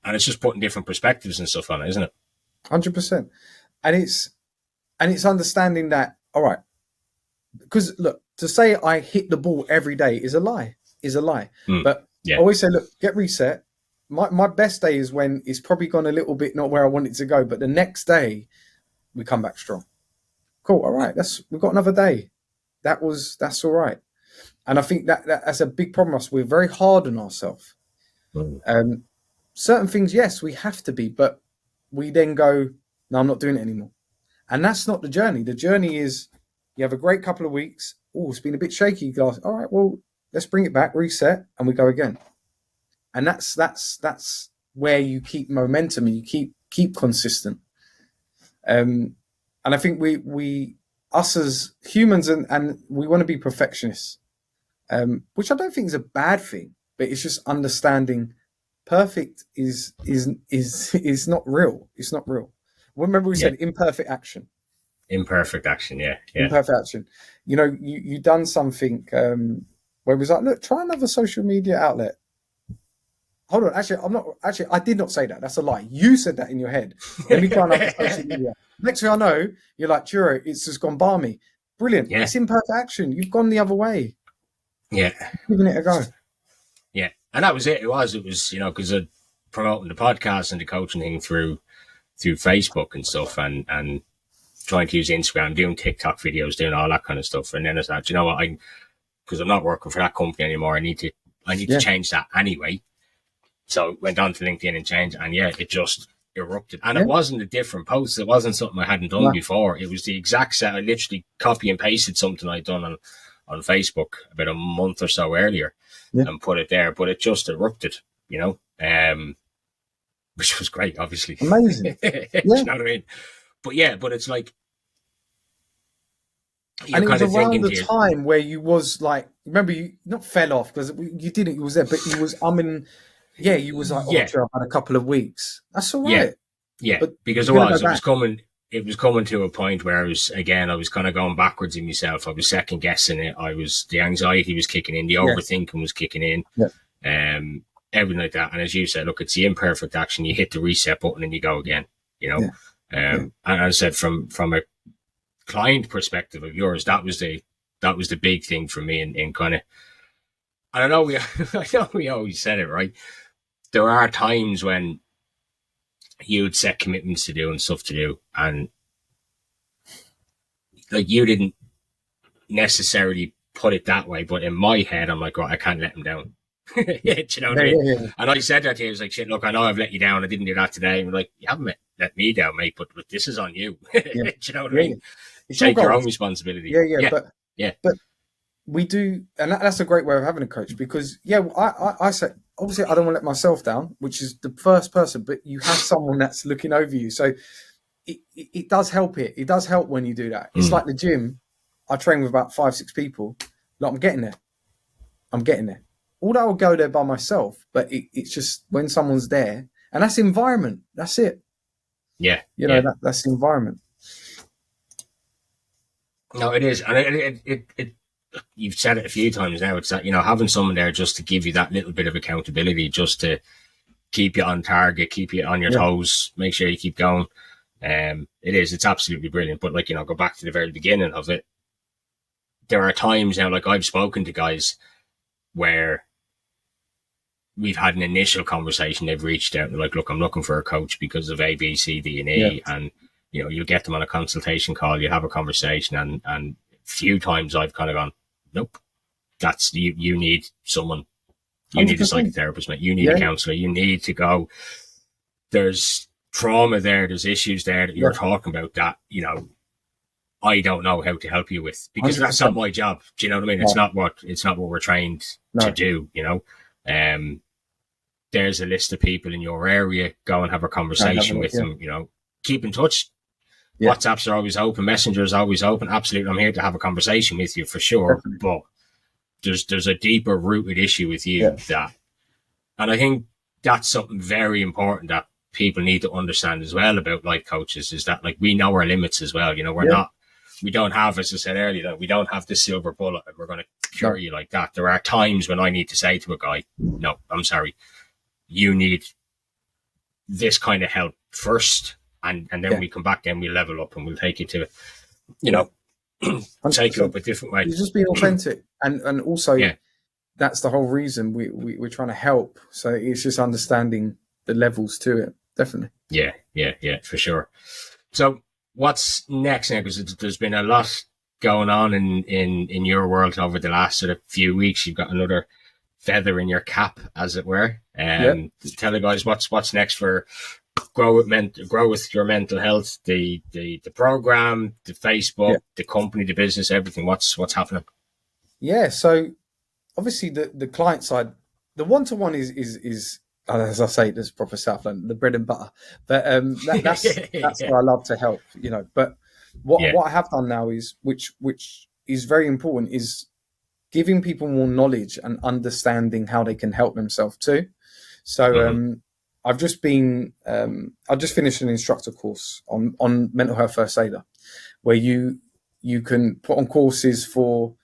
And it's just putting different perspectives and stuff on it, isn't it? 100%. And it's understanding that, all right, because look, to say I hit the ball every day is a lie. But I always say, look, get reset. My best day is when it's probably gone a little bit not where I want it to go, but the next day we come back strong. Cool. All right. We've got another day. That's all right. And I think that's a big problem. We're very hard on ourselves. Certain things, yes, we have to be, but we then go, no, I'm not doing it anymore. And that's not the journey. The journey is you have a great couple of weeks. Oh, it's been a bit shaky. You go, all right, well, let's bring it back, reset, and we go again. And that's where you keep momentum and you keep consistent. And I think we us as humans and we want to be perfectionists, which I don't think is a bad thing, but it's just understanding perfect is not real. It's not real. Remember we said imperfect action. Imperfect action, yeah. Imperfect action. You done something where it was like, look, try another social media outlet. Hold on, I did not say that. That's a lie. You said that in your head. Let me try another social media. Next thing I know, you're like, Ciro, it's just gone balmy. Brilliant. Yeah. It's imperfect action. You've gone the other way. Yeah. Giving it a go. Yeah. And that was it. It was, because of promoting the podcast and the coaching thing through Facebook and stuff and trying to use Instagram, doing TikTok videos, doing all that kind of stuff. And then it's like, you know what, because I'm not working for that company anymore, I need to change that anyway. So went on to LinkedIn and changed, and it just erupted. And it wasn't a different post. It wasn't something I hadn't done before. It was the exact set. I literally copy and pasted something I'd done on Facebook about a month or so earlier and put it there. But it just erupted, which was great, obviously. Amazing. You know what I mean? But it's like, and it was around the time where you was like, remember, you not fell off because you didn't. You was there, but you was you was like, I've had a couple of weeks. That's all right. Yeah, but because it was coming. it was coming to a point where I was kind of going backwards in myself. I was second guessing it. The anxiety was kicking in, the overthinking was kicking in, everything like that. And as you said, look, it's the imperfect action. You hit the reset button and you go again, And as I said, from a client perspective of yours, that was the big thing for me in kind of, I know we always said it, right? There are times when you'd set commitments to do and stuff to do, and like you didn't necessarily put it that way, but in my head, I'm like, oh, I can't let him down. Do you know what I mean? Yeah. And I said that to you. I was like, shit, look, I know I've let you down. I didn't do that today. And we're like, you haven't let me down, mate, but this is on you. Do you know what I mean? Take your own responsibility. But we do, and that's a great way of having a coach, because I say, obviously I don't want to let myself down, which is the first person, but you have someone that's looking over you. So it does help it does help when you do that. It's like the gym. I train with about 5-6 people. Like, I'm getting there. Although I'll go there by myself, but it's just when someone's there, and that's the environment. That's it. That's the environment. No, it is, and it you've said it a few times now. It's that, having someone there just to give you that little bit of accountability, just to keep you on target, keep you on your toes, make sure you keep going. It's absolutely brilliant. But go back to the very beginning of it. There are times now, like I've spoken to guys where we've had an initial conversation. They've reached out and like, look, I'm looking for a coach because of A, B, C, D, and E. And, you get them on a consultation call, you have a conversation, and few times I've kind of gone, nope, that's you need someone. You 100%. Need a psychotherapist, mate. You need a counselor. You need to go. There's trauma there. There's issues there that you're talking about that, I don't know how to help you with, because 100%. That's not my job. Do you know what I mean? No. It's not what we're trained to do, There's a list of people in your area. Go and have a conversation with them, keep in touch. WhatsApps are always open. Messenger is always open. Absolutely. I'm here to have a conversation with you for sure. Definitely. But there's a deeper rooted issue with you and I think that's something very important that people need to understand as well about life coaches, is that like we know our limits as well. We don't have, as I said earlier, we don't have the silver bullet and we're going to cure you like that. There are times when I need to say to a guy, no, I'm sorry, you need this kind of help first. And then we come back, then we level up and we'll take you to, take you up a different way. You're just being authentic. And also, that's the whole reason we're trying to help. So it's just understanding the levels to it. Definitely. Yeah, for sure. So what's next now? Because there's been a lot going on in your world over the last sort of few weeks. You've got another feather in your cap, as it were. Tell the guys what's next for grow with your mental health, the program, the Facebook, the company, the business, everything. What's happening? So obviously the client side, the one-to-one is as I say, there's proper South London, the bread and butter. But that's where I love to help, But what I have done now is, which is very important, is giving people more knowledge and understanding how they can help themselves too. So I've just finished an instructor course on mental health first aider, where you can put on courses for,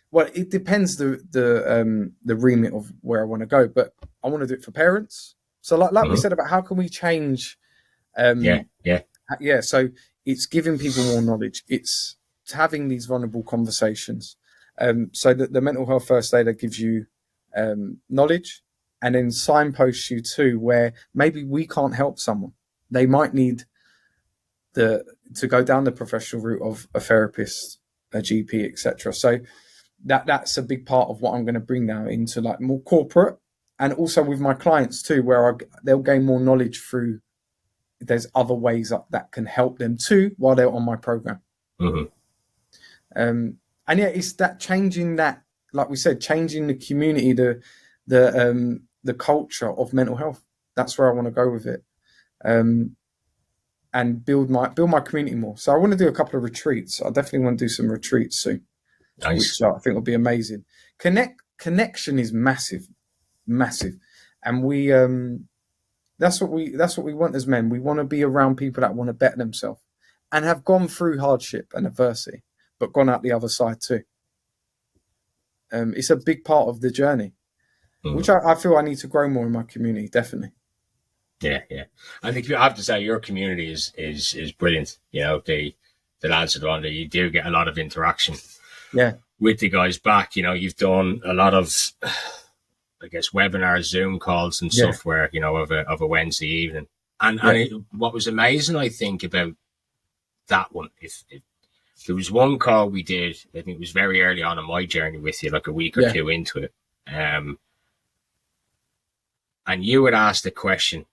well, it depends the remit of where I want to go, but I want to do it for parents. So like we said about how can we change? So it's giving people more knowledge. It's having these vulnerable conversations. So that the mental health first aider gives you knowledge, and then signposts you to where maybe we can't help someone. They might need to go down the professional route of a therapist, a GP, etc. So that's a big part of what I'm going to bring now into like more corporate, and also with my clients too, where they'll gain more knowledge through. There's other ways that can help them too while they're on my program. And it's that changing that, like we said, changing the community, the culture of mental health. That's where I want to go with it, and build my community more. So I want to do a couple of retreats. I definitely want to do some retreats soon, which I think will be amazing. Connection is massive, and we that's what we want as men. We want to be around people that want to better themselves, and have gone through hardship and adversity, but gone out the other side too. It's a big part of the journey, which I feel I need to grow more in my community, definitely. Yeah, yeah. I think I have to say your community is brilliant. You know, the lads that are on there, you do get a lot of interaction. Yeah. With the guys back, you know, you've done a lot of, I guess, webinars, Zoom calls, and stuff where, you know, of a Wednesday evening. And what was amazing, I think, about that one, if there was one call we did, I think it was very early on in my journey with you, like a week or two into it, and you had asked a question,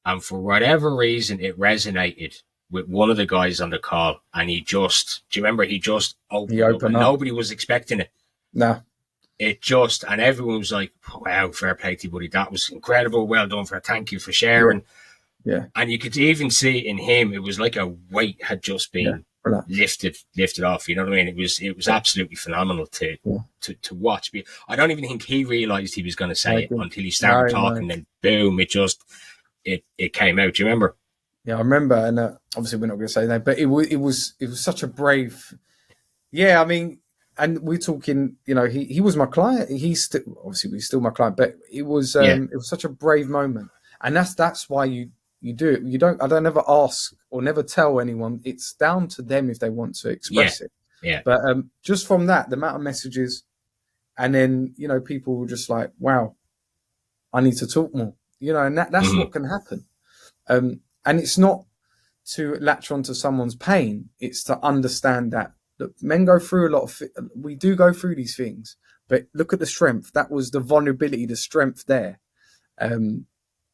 and for whatever reason, it resonated with one of the guys on the call, and do you remember he just opened up, and nobody was expecting it. No. It just, and everyone was like, wow, fair play to you, buddy. That was incredible. Well done, thank you for sharing. Yeah. And you could even see in him, it was like a weight had just been lifted off. You know what I mean? It was absolutely phenomenal to watch. I don't even think he realized he was going to say it until he started talking, and boom, it came out. Do you remember? Yeah, I remember, and obviously we're not going to say that, but it was such a brave. Yeah, I mean, and we're talking. You know, he was my client. He's still my client, but it was such a brave moment, and that's why you do it. I don't ever ask or never tell anyone. It's down to them if they want to express it. Yeah. But just from that, the amount of messages, and then, you know, people were just like, wow, I need to talk more. You know, and that's what can happen. And it's not to latch onto someone's pain. It's to understand that men go through a lot of, we do go through these things, but look at the strength. That was the vulnerability, the strength there. And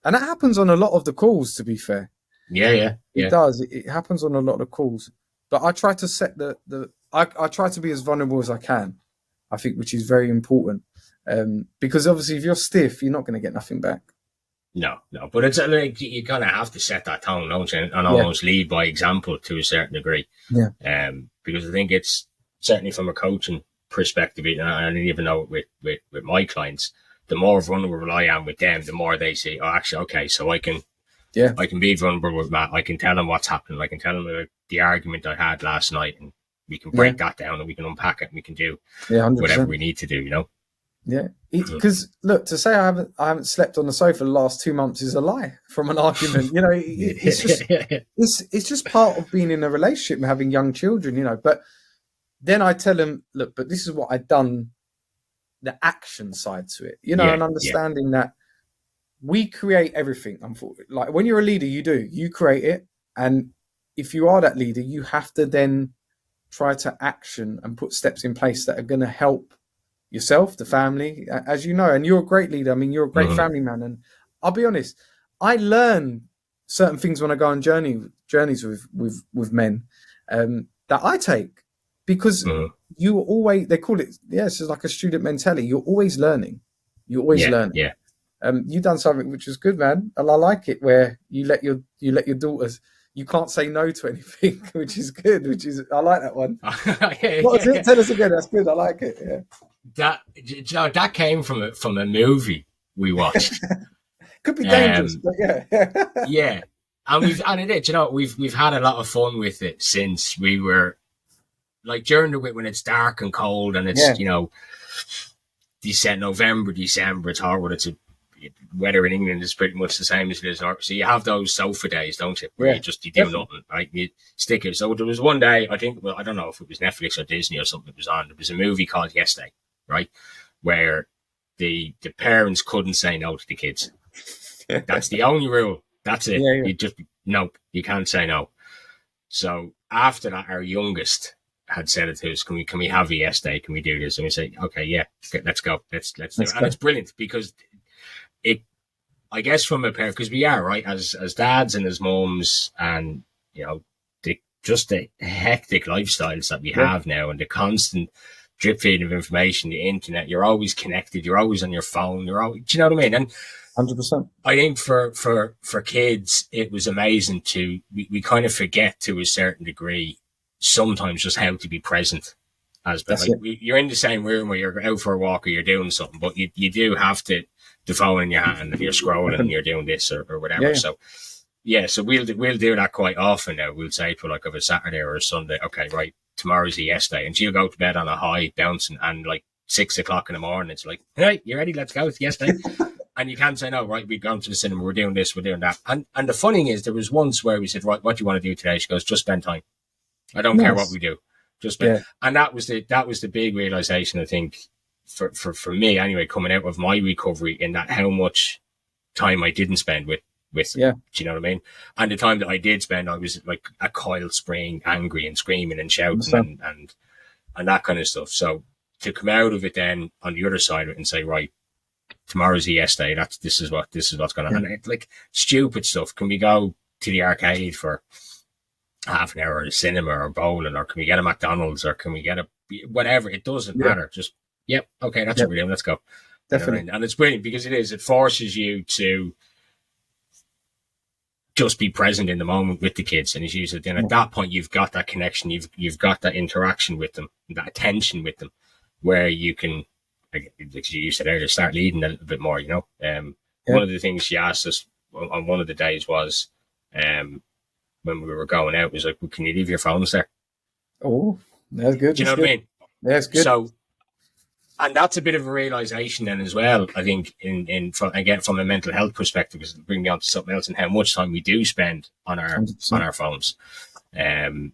that happens on a lot of the calls, to be fair. Yeah. It does. It happens on a lot of calls. But I try to set I try to be as vulnerable as I can, I think, which is very important. Because obviously if you're stiff, you're not going to get nothing back. No. But it's like you kind of have to set that tone, don't you? And almost lead by example to a certain degree. Yeah. Because I think it's certainly from a coaching perspective, and I don't even know it with my clients, the more vulnerable I am with them, the more they say, oh, actually, okay, so I can be vulnerable with Matt. I can tell him what's happening. I can tell him the argument I had last night, and we can break that down, and we can unpack it, and we can do 100%. Whatever we need to do, you know? Yeah, because look, to say I haven't slept on the sofa the last 2 months is a lie from an argument. You know, it's just part of being in a relationship and having young children. You know, but then I tell them, look, but this is what I've done. The action side to it, you know, and understanding that we create everything. Unfortunately, like when you're a leader, you create it, and if you are that leader, you have to then try to action and put steps in place that are going to help yourself, the family, as you know. And you're a great leader. I mean, you're a great family man. And I'll be honest, I learn certain things when I go on journeys with men that I take, because you always, they call it, it's just like a student mentality. You're always learning. You're always learning. Yeah. You've done something which is good, man, and I like it, where you let your daughters. You can't say no to anything, which is good. I like that one. What is it? Tell us again. That's good. I like it. Yeah. That came from a movie we watched. Could be dangerous, but yeah. Yeah, and it is. You know, we've had a lot of fun with it since we were like during the week when it's dark and cold and it's you know, November, December. It's hard when it's weather in England is pretty much the same as it is. So you have those sofa days, don't you? Where you do nothing, right? You stick it. So there was one day, I think, well, I don't know if it was Netflix or Disney or something that was on. There was a movie called Yesterday, right? Where the parents couldn't say no to the kids. That's the only rule. That's it. Yeah. You just, nope, you can't say no. So after that, our youngest had said it to us, can we have a yesterday? Can we do this? And we say, okay, let's go. Let's do it. And it's brilliant because I guess from a parent, because we are, right, as dads and as mums, and, you know, the hectic lifestyles that we have now, and the constant drip feed of information, the internet, you're always connected, you're always on your phone, do you know what I mean? And 100%. I think for kids, it was amazing we kind of forget to a certain degree sometimes just how to be present. You're in the same room or you're out for a walk or you're doing something, but you do have to, the phone in your hand and you're scrolling and you're doing this or whatever. Yeah. So yeah, so we'll do that quite often now. We'll say to like of a Saturday or a Sunday, okay, right, tomorrow's the yes day, and she'll go to bed on a high, bouncing, and like 6 o'clock in the morning, it's like, hey, you ready? Let's go. It's yes day. And you can't say no, right? We've gone to the cinema. We're doing this. We're doing that. And the funny thing is, there was once where we said, right, what do you want to do today? She goes, just spend time. I don't care what we do. Just spend. Yeah. And that was the big realization, I think, for me anyway, coming out of my recovery, in that how much time I didn't spend with yeah. Do you know what I mean? And the time that I did spend, I was like a coiled spring, angry and screaming and shouting and that kind of stuff. So to come out of it then on the other side of it and say, right, tomorrow's the yes day. This is what's going to happen. Like stupid stuff. Can we go to the arcade for half an hour, or the cinema, or bowling, or can we get a McDonald's, or can we get a whatever? It doesn't matter. Just okay, that's what we're doing. Let's go. Definitely. You know what I mean? And it's brilliant because it forces you to just be present in the moment with the kids. And as you said, then at that point you've got that connection, you've got that interaction with them, that attention with them, where you can, like you said earlier, start leading a little bit more, you know. One of the things she asked us on one of the days was, when we were going out, was like, well, can you leave your phones there? Oh, that's good. Do you know what I mean? That's good. So, and that's a bit of a realization then as well, I think, from a mental health perspective, because it'll bring me on to something else, and how much time we do spend on our 100%. On our phones. And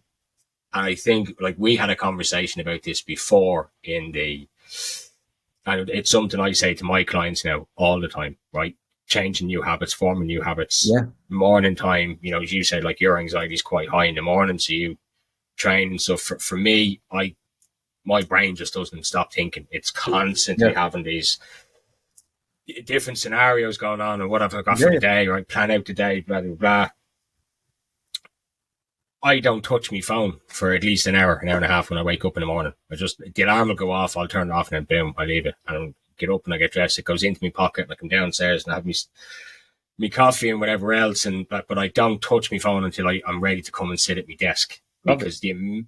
I think, like, we had a conversation about this before and it's something I say to my clients now all the time, right? Changing new habits, forming new habits. Yeah. Morning time, you know, as you said, like, your anxiety is quite high in the morning, so you train and stuff. For me, my brain just doesn't stop thinking. It's constantly having these different scenarios going on, and what have I got for the day, right? Plan out the day, blah, blah, blah. I don't touch my phone for at least an hour and a half when I wake up in the morning. The alarm will go off, I'll turn it off, and then boom, I leave it. And get up and I get dressed. It goes into my pocket, and I come downstairs and I have me coffee and whatever else. But I don't touch my phone until I'm ready to come and sit at my desk. Because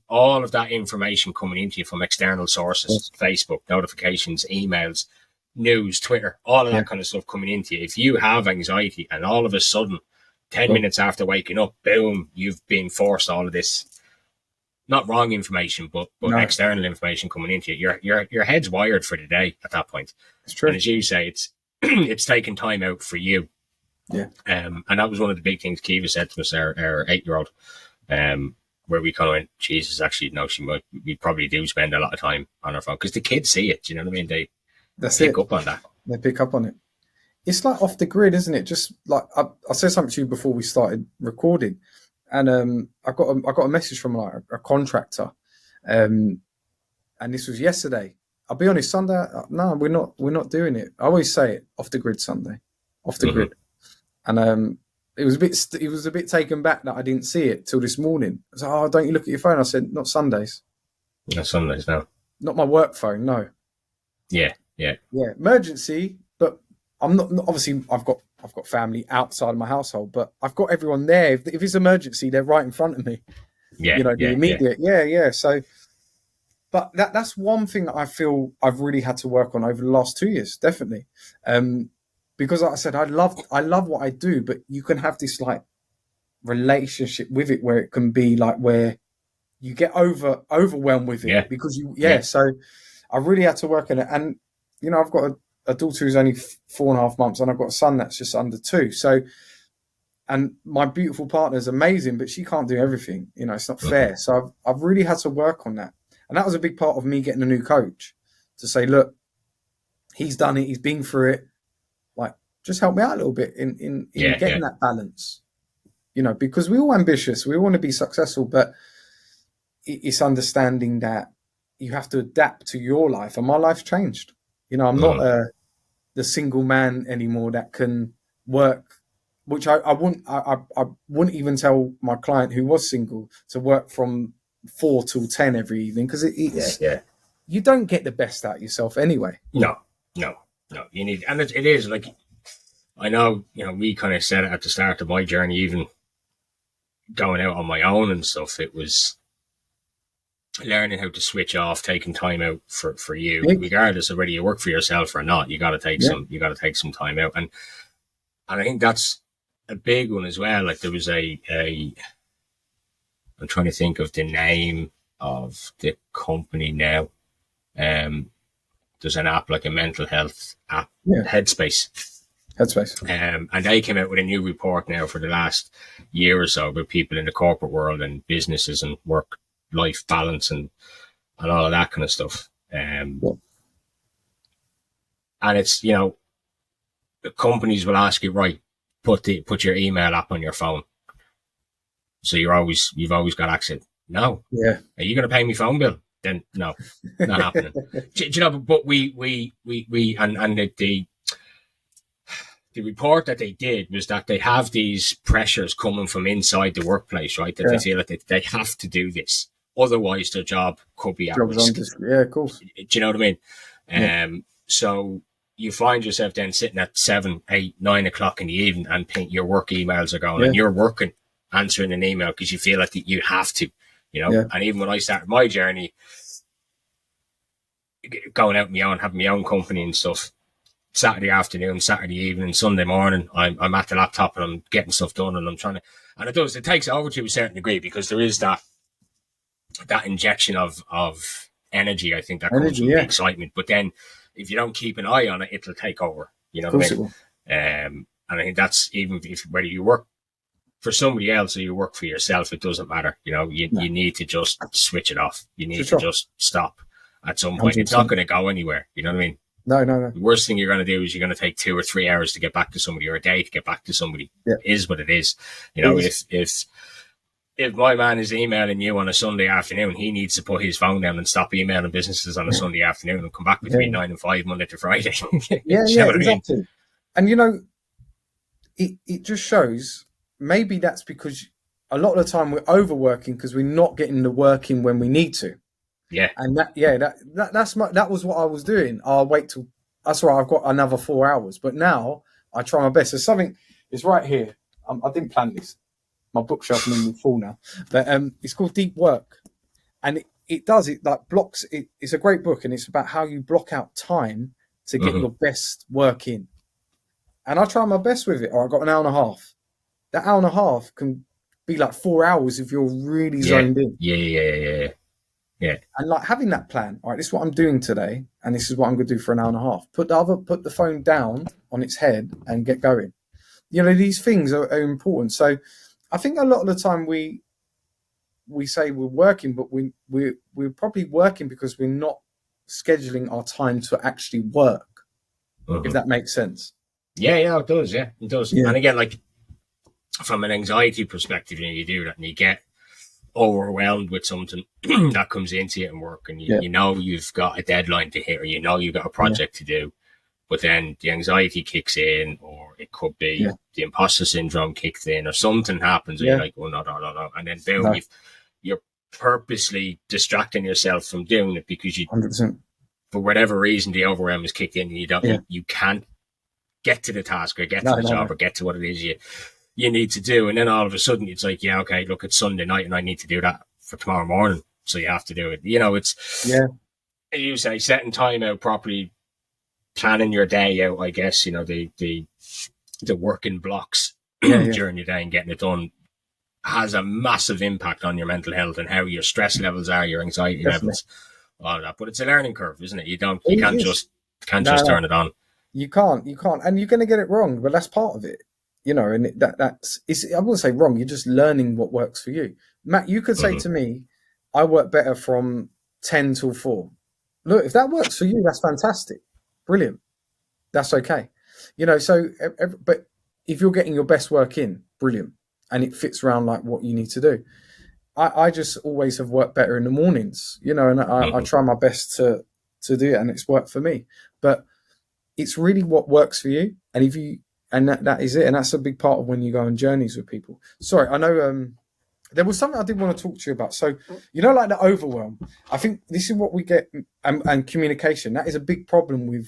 all of that information coming into you from external sources, Facebook, notifications, emails, news, Twitter, all of that kind of stuff coming into you. If you have anxiety and all of a sudden, 10 minutes after waking up, boom, you've been forced all of this, not wrong information, but external information coming into you. Your head's wired for the day at that point. It's true. And as you say, it's taking time out for you. Yeah. And that was one of the big things Kiva said to us, our 8-year-old, where we kind of went, Jesus, actually, no, we probably do spend a lot of time on our phone, because the kids see it, you know what I mean? They pick up on that. They pick up on it. It's like off the grid, isn't it? Just like I said something to you before we started recording, and I got a message from like a contractor, and this was yesterday. I'll be honest, Sunday, no, we're not doing it. I always say it, off the grid Sunday, off the grid, and it was a bit taken back that I didn't see it till this morning. I was like, oh, don't you look at your phone? I said, not Sundays. Not Sundays, no. Not my work phone, no. Yeah. Emergency, but I'm not obviously I've got family outside of my household, but I've got everyone there. If it's emergency, they're right in front of me. Yeah. You know, the immediate. Yeah. So, but that's one thing that I feel I've really had to work on over the last 2 years, definitely. Because like I said, I love what I do, but you can have this like relationship with it where it can be like where you get overwhelmed with it because so I really had to work on it. And you know, I've got a daughter who's only 4.5 months, and I've got a son that's just under 2. So, and my beautiful partner is amazing, but she can't do everything. You know, it's not fair. So I've really had to work on that, and that was a big part of me getting a new coach to say, look, he's done it, he's been through it. Like, just help me out a little bit in getting that balance. You know, because we're all ambitious, we want to be successful, but it's understanding that you have to adapt to your life, and my life's changed. You know, I'm not the single man anymore that can work, which I wouldn't even tell my client who was single to work from 4 till 10 every evening, because you don't get the best out of yourself anyway. No. You need, and it is like, I know, you know, we kind of said it at the start of my journey, even going out on my own and stuff. It was learning how to switch off, taking time out for you, regardless of whether you work for yourself or not. You got to take some time out, and I think that's a big one as well. Like there was I'm trying to think of the name of the company now. There's an app, like a mental health app, Yeah. Headspace. And they came out with a new report now for the last year or so about people in the corporate world and businesses and work-life balance and all of that kind of stuff. And it's, you know, the companies will ask you, right, put your email app on your phone. So you've always got access. No. Yeah. Are you going to pay me phone bill? Then no, not happening. do you know, but we and the report that they did was that they have these pressures coming from inside the workplace, right? That they feel that they have to do this. Otherwise their job could be at risk. Yeah, of course. Do you know what I mean? So you find yourself then sitting at 7, 8, 9 o'clock in the evening and your work emails are going and you're working, answering an email because you feel like you have to, you know. And even when I started my journey, going out on my own, having my own company and stuff, Saturday afternoon, Saturday evening, Sunday morning, I'm at the laptop and I'm getting stuff done and I'm trying to, and it takes over to a certain degree because there is that injection of energy, I think, that comes from the excitement. But then if you don't keep an eye on it, it'll take over. You know what I mean? And I think that's, even if whether you work for somebody else or you work for yourself, it doesn't matter. You know, you need to just switch it off. You need to just stop at some point. 100%. It's not going to go anywhere. You know what I mean? No. The worst thing you're going to do is you're going to take 2 or 3 hours to get back to somebody, or a day to get back to somebody. It is what it is. You know, if my man is emailing you on a Sunday afternoon, he needs to put his phone down and stop emailing businesses on a Sunday afternoon and come back between 9 and 5 Monday to Friday. Exactly. I mean? And you know, it just shows, maybe that's because a lot of the time we're overworking because we're not getting the work in when we need to. Yeah. And that was what I was doing. I'll wait till, that's right, I've got another 4 hours. But now I try my best. There's something, it's right here. I didn't plan this. My bookshelf is nearly full now. But it's called Deep Work. And it blocks, it's a great book, and it's about how you block out time to get your best work in. And I try my best with it. Or I've got an hour and a half. That hour and a half can be like 4 hours if you're really zoned in. Yeah. And like having that plan, all right, this is what I'm doing today, and this is what I'm going to do for an hour and a half. Put the phone down on its head and get going. You know, these things are important. So I think a lot of the time we say we're working, but we're probably working because we're not scheduling our time to actually work, if that makes sense. Yeah, it does. Yeah, it does. Yeah. And again, like from an anxiety perspective, you do that and you get overwhelmed with something that comes into it in work, and you know you've got a deadline to hit, or you know you've got a project to do, but then the anxiety kicks in, or it could be the imposter syndrome kicks in, or something happens and you're like, oh no, and then boom, you're purposely distracting yourself from doing it because you 100%. For whatever reason the overwhelm is kicked in and you don't you can't get to the task or get to the job or get to what it is you need to do. And then all of a sudden it's like, okay, look, it's Sunday night and I need to do that for tomorrow morning. So you have to do it. You know, it's, you say, setting time out properly, planning your day out, I guess, you know, the working blocks during your day and getting it done has a massive impact on your mental health and how your stress levels are, your anxiety levels, all of that. But it's a learning curve, isn't it? You can't just turn it on. You can't. And you're going to get it wrong, but that's part of it. You know, and that's I wouldn't say wrong. You're just learning what works for you. Matt, you could say to me, I work better from 10 till 4. Look, if that works for you, that's fantastic. Brilliant. That's okay. You know, so, but if you're getting your best work in, brilliant. And it fits around like what you need to do. I just always have worked better in the mornings, you know, and I try my best to do it, and it's worked for me. But it's really what works for you. And if you, and that is it. And that's a big part of when you go on journeys with people. Sorry, I know there was something I did want to talk to you about. So, you know, like the overwhelm, I think this is what we get, and communication. That is a big problem with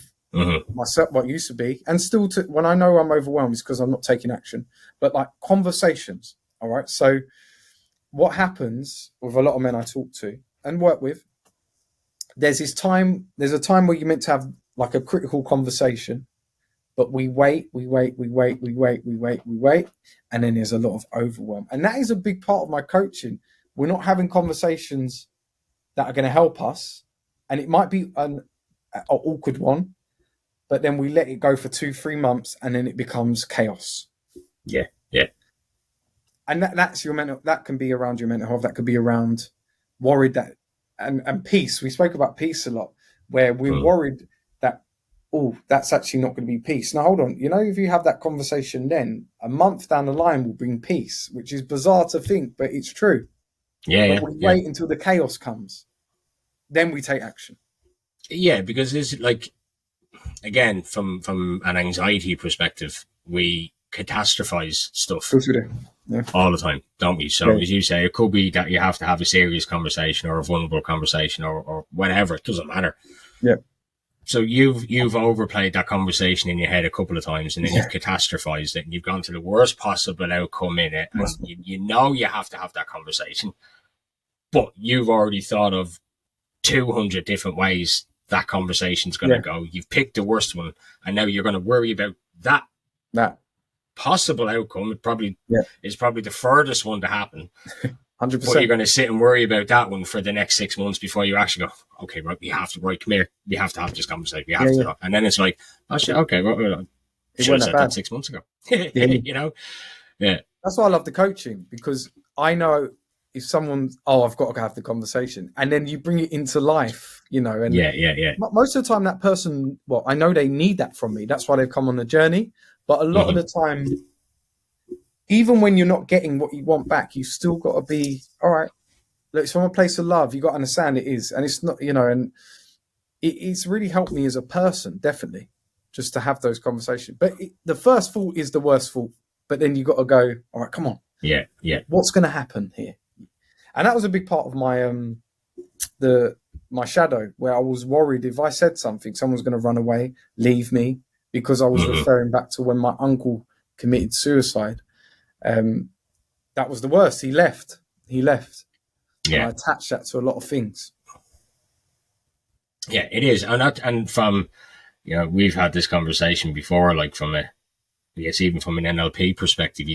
myself, what used to be. And still when I know I'm overwhelmed, it's because I'm not taking action. But like conversations, all right? So what happens with a lot of men I talk to and work with, there's a time where you're meant to have like a critical conversation, But we wait, and then there's a lot of overwhelm. And that is a big part of my coaching. We're not having conversations that are going to help us. And it might be an awkward one, but then we let it go for 2-3 months and then it becomes chaos. Yeah. And that's your mental, that can be around your mental health. That could be around worried that, and peace. We spoke about peace a lot, where we're worried that, oh, that's actually not going to be peace. Now, hold on. If you have that conversation, then a month down the line will bring peace, which is bizarre to think, but it's true. But we wait until the chaos comes. Then we take action. Yeah, because it's like, again, from an anxiety perspective, we catastrophize stuff all the time, don't we? So as you say, it could be that you have to have a serious conversation or a vulnerable conversation or whatever. It doesn't matter. Yeah. So you've overplayed that conversation in your head a couple of times, and then you've catastrophized it, and you've gone to the worst possible outcome in it. And you have to have that conversation, but you've already thought of 200 different ways that conversation's going to go. You've picked the worst one, and now you're going to worry about that possible outcome. It probably is probably the furthest one to happen. 100%. But you're going to sit and worry about that one for the next 6 months before you actually go, okay, right, come here. We have to have this conversation. We have to. And then it's like, oh shit, okay, well, I should have said that 6 months ago. Yeah. That's why I love the coaching, because I know if someone, I've got to have the conversation, and then you bring it into life, and most of the time that person, I know they need that from me. That's why they've come on the journey. But a lot of the time, even when you're not getting what you want back, you still got to be, all right, look, it's from a place of love. You got to understand it is. And it's not, and it's really helped me as a person, definitely, just to have those conversations. But the first fault is the worst fault. But then you got to go, all right, come on. Yeah. What's going to happen here? And that was a big part of my my shadow, where I was worried if I said something, someone's going to run away, leave me, because I was referring back to when my uncle committed suicide. That was the worst. He left. Yeah. And I attached that to a lot of things. Yeah, it is. And from, we've had this conversation before, like from even from an NLP perspective,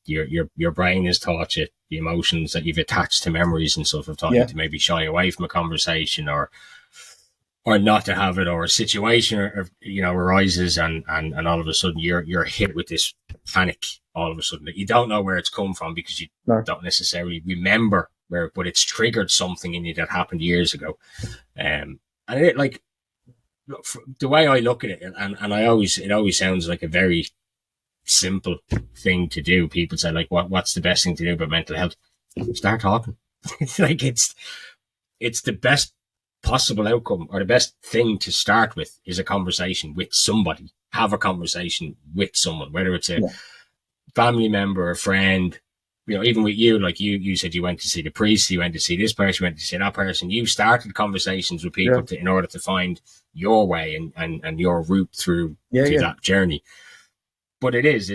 your brain has taught you the emotions that you've attached to memories and stuff have taught you to maybe shy away from a conversation or not to have it, or a situation arises and all of a sudden you're hit with this panic all of a sudden that you don't know where it's come from, because you don't necessarily remember where, but it's triggered something in you that happened years ago. And it, like, look, the way I look at it, and it always sounds like a very simple thing to do. People say, like, what's the best thing to do about mental health? Start talking. Like, it's the best possible outcome, or the best thing to start with is a conversation with somebody. Have a conversation with someone, whether it's a family member, a friend, even with you, like you said, you went to see the priest, you went to see this person, you went to see that person. You started conversations with people in order to find your way and your route through that journey. But it has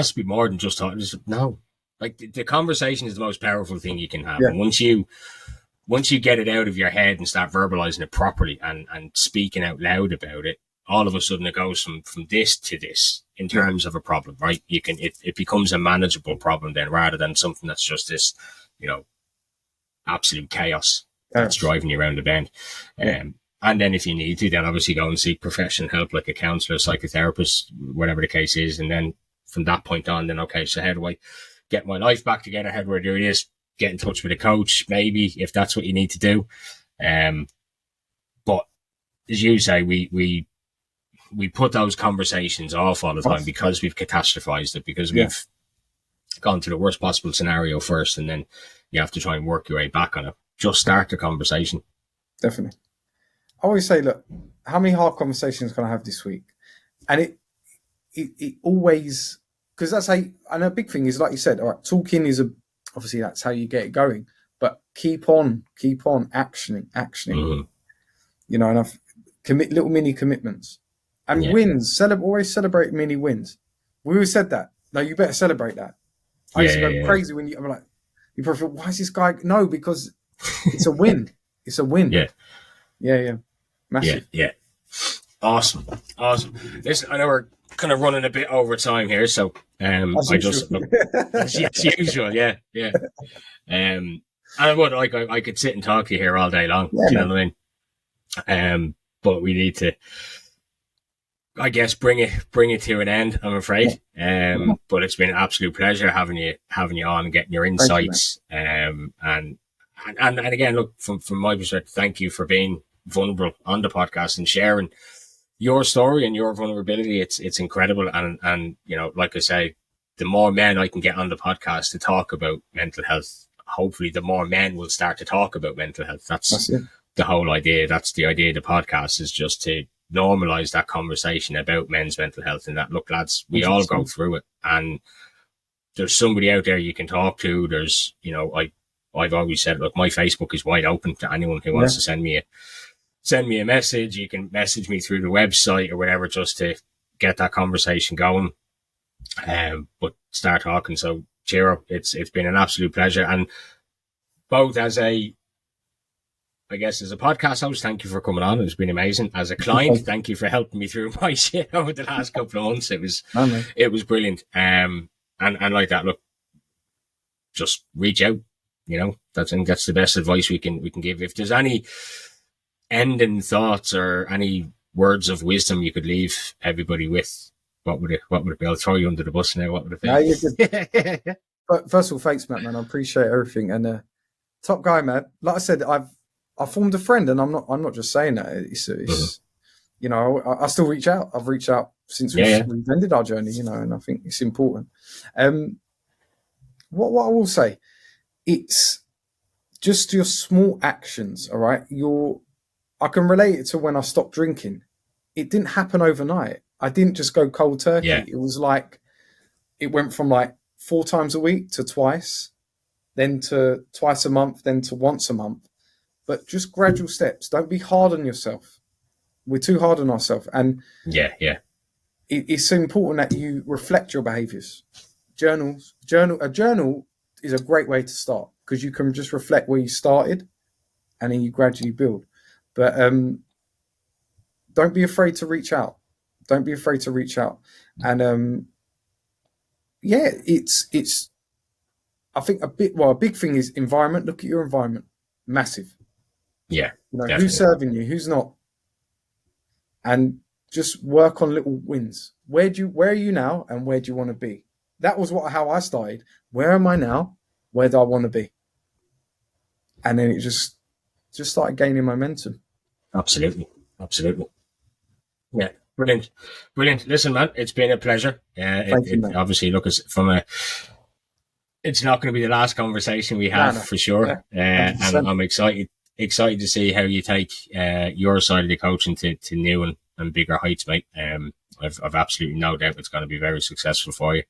to be more than just talking. No, like the conversation is the most powerful thing you can have. And once you get it out of your head and start verbalizing it properly and speaking out loud about it, all of a sudden it goes from this to this in terms of a problem, right? It becomes a manageable problem then, rather than something that's just this, absolute chaos that's driving you around the bend. And then if you need to, then obviously go and seek professional help, like a counselor, psychotherapist, whatever the case is. And then from that point on, then, okay, so how do I get my life back together? How do I do this? Get in touch with a coach, maybe, if that's what you need to do. But as you say, we put those conversations off all the time because we've catastrophized it, because we've gone to the worst possible scenario first, and then you have to try and work your way back on it. Just start the conversation. Definitely. I always say, look, how many hard conversations can I have this week? And it always, because that's how, and a big thing is, like you said, all right, talking is obviously that's how you get it going, but keep on actioning, and I've commit little mini commitments and wins. Always celebrate mini wins. We always said that. No, you better celebrate that. I used to go crazy when I'm like, you probably feel, why is this guy? No, because it's a win. It's a win. Yeah. Massive. Yeah. Awesome. Listen, I know we're kind of running a bit over time here, so As I usual. just look as usual, yeah. And I would like I could sit and talk to you here all day long. Yeah, Do you man. know what I mean? But we need to, I guess, bring it to an end, I'm afraid. But it's been an absolute pleasure having you on and getting your insights. And again, look, from my perspective, thank you for being vulnerable on the podcast and sharing your story and your vulnerability. It's incredible. And you know, like I say, the more men I can get on the podcast to talk about mental health, hopefully the more men will start to talk about mental health. That's the whole idea. That's the idea of the podcast, is just to normalize that conversation about men's mental health, and that, look, lads, we all go through it, and there's somebody out there you can talk to. There's, you know, I've always said, look, my Facebook is wide open to anyone who wants to send me a message. You can message me through the website or whatever, just to get that conversation going. But start talking. So, Ciro, it's been an absolute pleasure, and both as a podcast host, thank you for coming on. It's been amazing. As a client, thank you for helping me through my shit over the last couple of months. It was brilliant. And like that, look, just reach out. You know, I think that's the best advice we can give. If there's any ending thoughts or any words of wisdom you could leave everybody with, what would it be? I'll throw you under the bus now. What would it be? No, you're good. But first of all, thanks, Matt, man. I appreciate everything. And top guy, man. Like I said, I formed a friend, and I'm not just saying that. It's you know, I still reach out. I've reached out since we've ended our journey, you know, and I think it's important. What I will say, it's just your small actions, all right? I can relate it to when I stopped drinking. It didn't happen overnight. I didn't just go cold turkey. Yeah. It was like, it went from like 4 times a week to twice, then to twice a month, then to once a month. But just gradual steps. Don't be hard on yourself. We're too hard on ourselves. And it's important that you reflect your behaviors. A journal is a great way to start, because you can just reflect where you started and then you gradually build. But don't be afraid to reach out. Don't be afraid to reach out. And it's I think a big thing is environment. Look at your environment. Massive. Yeah. You know, who's serving you, who's not. And just work on little wins. Where are you now, and where do you want to be? That was how I started. Where am I now? Where do I want to be? And then it just started gaining momentum. Absolutely. Yeah, brilliant. Listen, man, it's been a pleasure. Obviously, look, it's not going to be the last conversation we have, for sure. And I'm excited to see how you take your side of the coaching to new and bigger heights, mate. I've absolutely no doubt it's going to be very successful for you.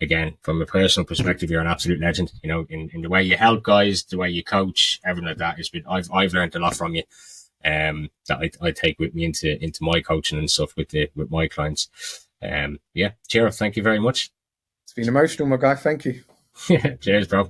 Again, from a personal perspective, you're an absolute legend. You know, in the way you help guys, the way you coach, everything like that. I've learned a lot from you. That I take with me into my coaching and stuff with my clients. Ciro, thank you very much. It's been emotional, my guy. Thank you. Cheers, bro.